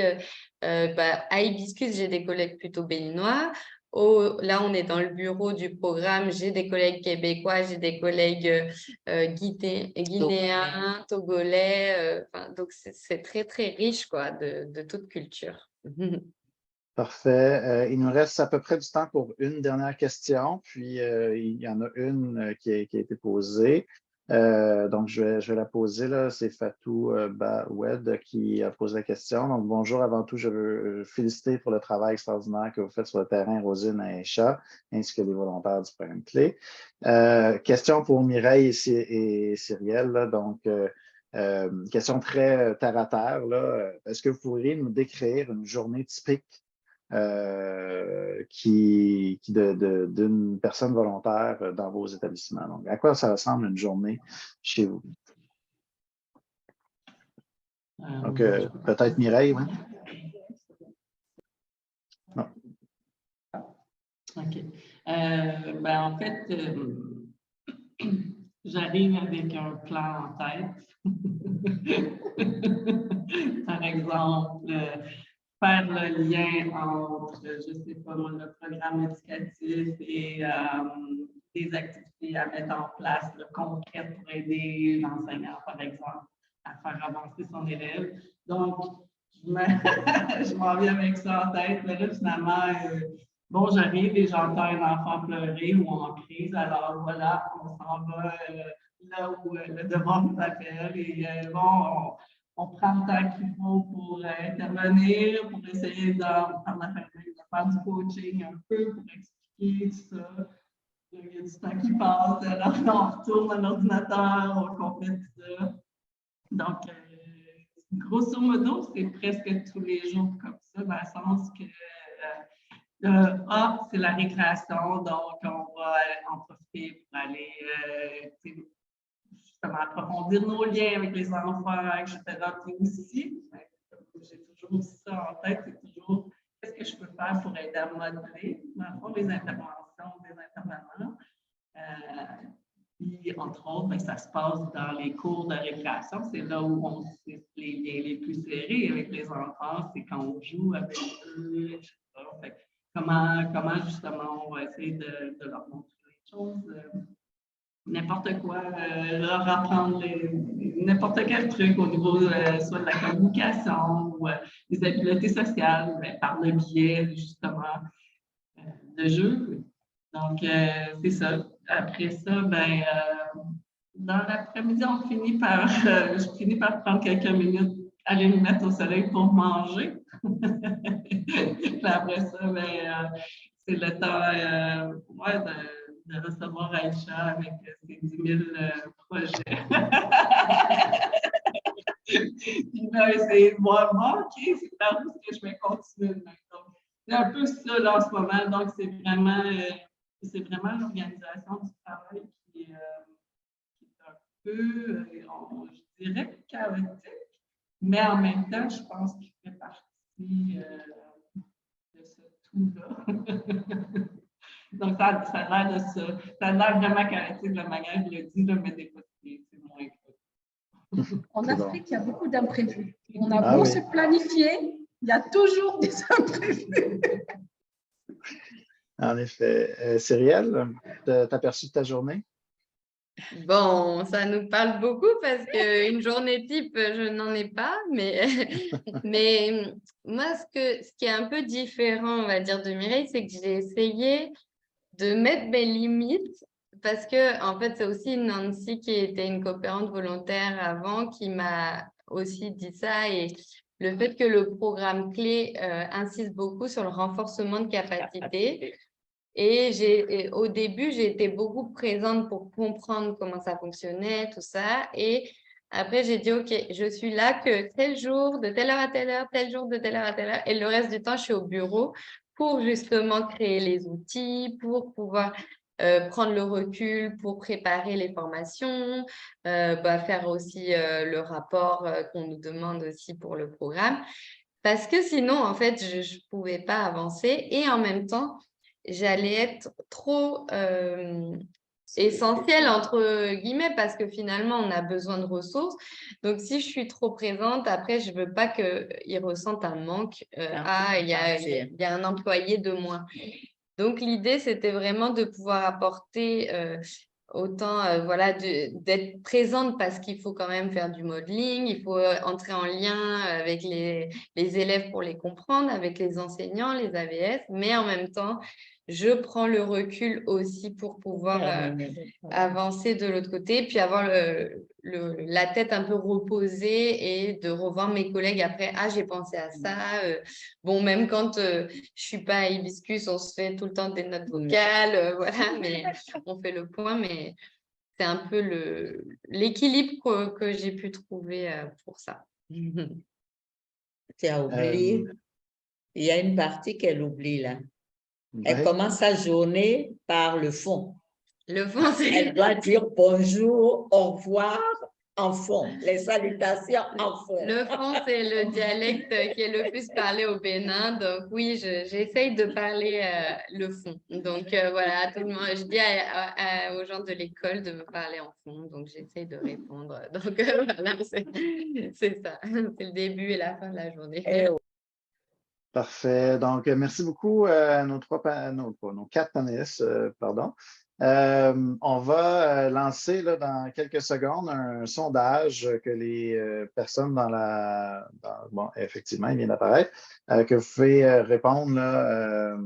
à Hibiscus, j'ai des collègues plutôt béninois. Là, on est dans le bureau du programme. J'ai des collègues québécois, j'ai des collègues guinéens, togolais. Donc, c'est très, très riche quoi, de toute culture. Parfait. Il nous reste à peu près du temps pour une dernière question, puis il y en a une qui a été posée. Donc, je vais la poser là. C'est Fatou Bawed qui a posé la question. Donc, bonjour. Avant tout, je veux féliciter pour le travail extraordinaire que vous faites sur le terrain, Rosine et Aïcha, ainsi que les volontaires du programme clé. Question pour Mireille et Cyrielle. Là. Donc, question très terre à terre. Là. Est-ce que vous pourriez nous décrire une journée typique d'une personne volontaire dans vos établissements? Donc, à quoi ça ressemble une journée chez vous? Donc, peut-être Mireille, oui? Non. OK. En fait, j'arrive avec un plan en tête. Par exemple, faire le lien entre, je ne sais pas moi, le programme éducatif et des activités à mettre en place concrètes pour aider l'enseignant, par exemple, à faire avancer son élève. Donc, je m'en viens avec ça en tête, mais là, finalement, bon, j'arrive et j'entends un enfant pleurer ou en crise, alors voilà, on s'en va là où le devoir nous appelle et bon, on prend le temps qu'il faut pour intervenir, pour essayer de faire du coaching un peu, pour expliquer tout ça. Il y a du temps qui passe, alors on retourne à l'ordinateur, on complète tout ça. Donc, grosso modo, c'est presque tous les jours comme ça, dans le sens que c'est la récréation, donc on va en profiter pour aller justement approfondir nos liens avec les enfants, etc. Puis aussi, j'ai toujours ça en tête, c'est toujours qu'est-ce que je peux faire pour aider à modeler, dans le fond, les interventions des intervenants. Puis, entre autres, ça se passe dans les cours de récréation. C'est là où on tisse les liens les plus serrés avec les enfants. C'est quand on joue avec eux, etc. Fait, comment justement on va essayer de leur montrer les choses n'importe quoi, leur apprendre n'importe quel truc au niveau soit de la communication ou des habiletés sociales, ben, par le biais justement de jeux. Donc, c'est ça. Après ça, ben, dans l'après-midi, je finis par prendre quelques minutes, aller me mettre au soleil pour manger. Puis après ça, ben, c'est le temps ouais, de recevoir Aïcha avec ses 10 000 projets. Puis là, c'est moi, OK, c'est par où que je vais continuer. Donc, c'est un peu ça là, en ce moment. Donc, c'est vraiment l'organisation du travail qui est un peu, je dirais, chaotique, mais en même temps, je pense qu'il fait partie de ce tout-là. Donc, ça a l'air de ça. Ça a l'air vraiment chaotique de la manière que je le dis, là, mais des fois, c'est moins que En Afrique, il y a beaucoup d'imprévus. On a Ah beau oui. se planifier, il y a toujours des imprévus. En effet. Cyrielle, t'as aperçu de ta journée? Bon, ça nous parle beaucoup parce qu'une journée type, je n'en ai pas, mais moi, ce qui est un peu différent, on va dire, de Mireille, c'est que j'ai essayé de mettre mes limites parce que, en fait, c'est aussi Nancy qui était une coopérante volontaire avant qui m'a aussi dit ça et le fait que le programme clé insiste beaucoup sur le renforcement de capacité. Et au début, j'ai été beaucoup présente pour comprendre comment ça fonctionnait, tout ça. Et après, j'ai dit, OK, je suis là que tel jour, de telle heure à telle heure, tel jour, de telle heure à telle heure. Et le reste du temps, je suis au bureau pour justement créer les outils, pour pouvoir prendre le recul, pour préparer les formations, faire aussi le rapport qu'on nous demande aussi pour le programme. Parce que sinon, en fait, je ne pouvais pas avancer. Et en même temps, j'allais être trop essentielle, entre guillemets, parce que finalement, on a besoin de ressources. Donc, si je suis trop présente, après, je ne veux pas qu'ils ressentent un manque. Il y a un employé de moins. Donc, l'idée, c'était vraiment de pouvoir apporter autant voilà, d'être présente parce qu'il faut quand même faire du modeling, il faut entrer en lien avec les élèves pour les comprendre, avec les enseignants, les AVS, mais en même temps, je prends le recul aussi pour pouvoir avancer de l'autre côté, puis avoir la tête un peu reposée et de revoir mes collègues après. Ah, j'ai pensé à ça. Bon, même quand je suis pas à Hibiscus, on se fait tout le temps des notes vocales, voilà, mais on fait le point. Mais c'est un peu l'équilibre que j'ai pu trouver pour ça. Tu as oublié. Il y a une partie qu'elle oublie là. Elle Oui. commence sa journée par le fond. Le fond, c'est... Elle doit dire bonjour, au revoir en fond. Les salutations en fond. Le fond, c'est le dialecte qui est le plus parlé au Bénin. Donc oui, j'essaye de parler le fond. Donc voilà, tout le monde, je dis aux gens de l'école de me parler en fond. Donc j'essaye de répondre. Donc voilà, c'est ça. C'est le début et la fin de la journée. Parfait. Donc, merci beaucoup à nos quatre panélistes, pardon. On va lancer là, dans quelques secondes un sondage que les personnes bon, effectivement, il vient d'apparaître, que vous pouvez répondre là,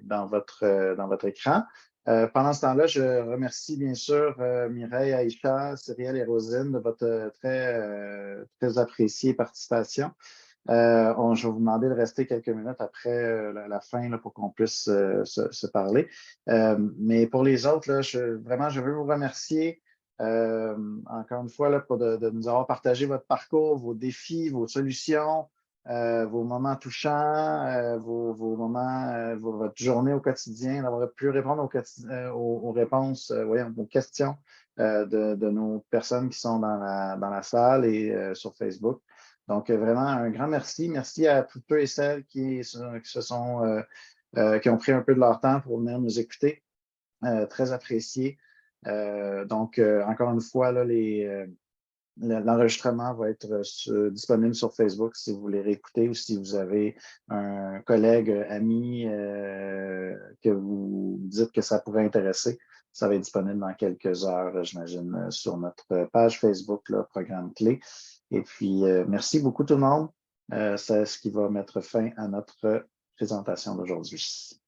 dans votre écran. Pendant ce temps-là, je remercie bien sûr Mireille, Aïcha, Cyrielle et Rosine de votre très appréciée participation. Je vais vous demander de rester quelques minutes après la fin là, pour qu'on puisse se parler. Mais pour les autres, là, je veux vous remercier encore une fois là, de nous avoir partagé votre parcours, vos défis, vos solutions, vos moments touchants, vos moments, votre journée au quotidien, d'avoir pu répondre aux réponses, aux questions de nos personnes qui sont dans la salle et sur Facebook. Donc, vraiment, un grand merci. Merci à tous ceux et celles qui ont pris un peu de leur temps pour venir nous écouter. Très apprécié. Donc, encore une fois, là, l'enregistrement va être disponible sur Facebook si vous voulez réécouter ou si vous avez un collègue, ami que vous dites que ça pourrait intéresser. Ça va être disponible dans quelques heures, j'imagine, sur notre page Facebook, là, Programme Clé. Et puis, merci beaucoup tout le monde. C'est ce qui va mettre fin à notre présentation d'aujourd'hui.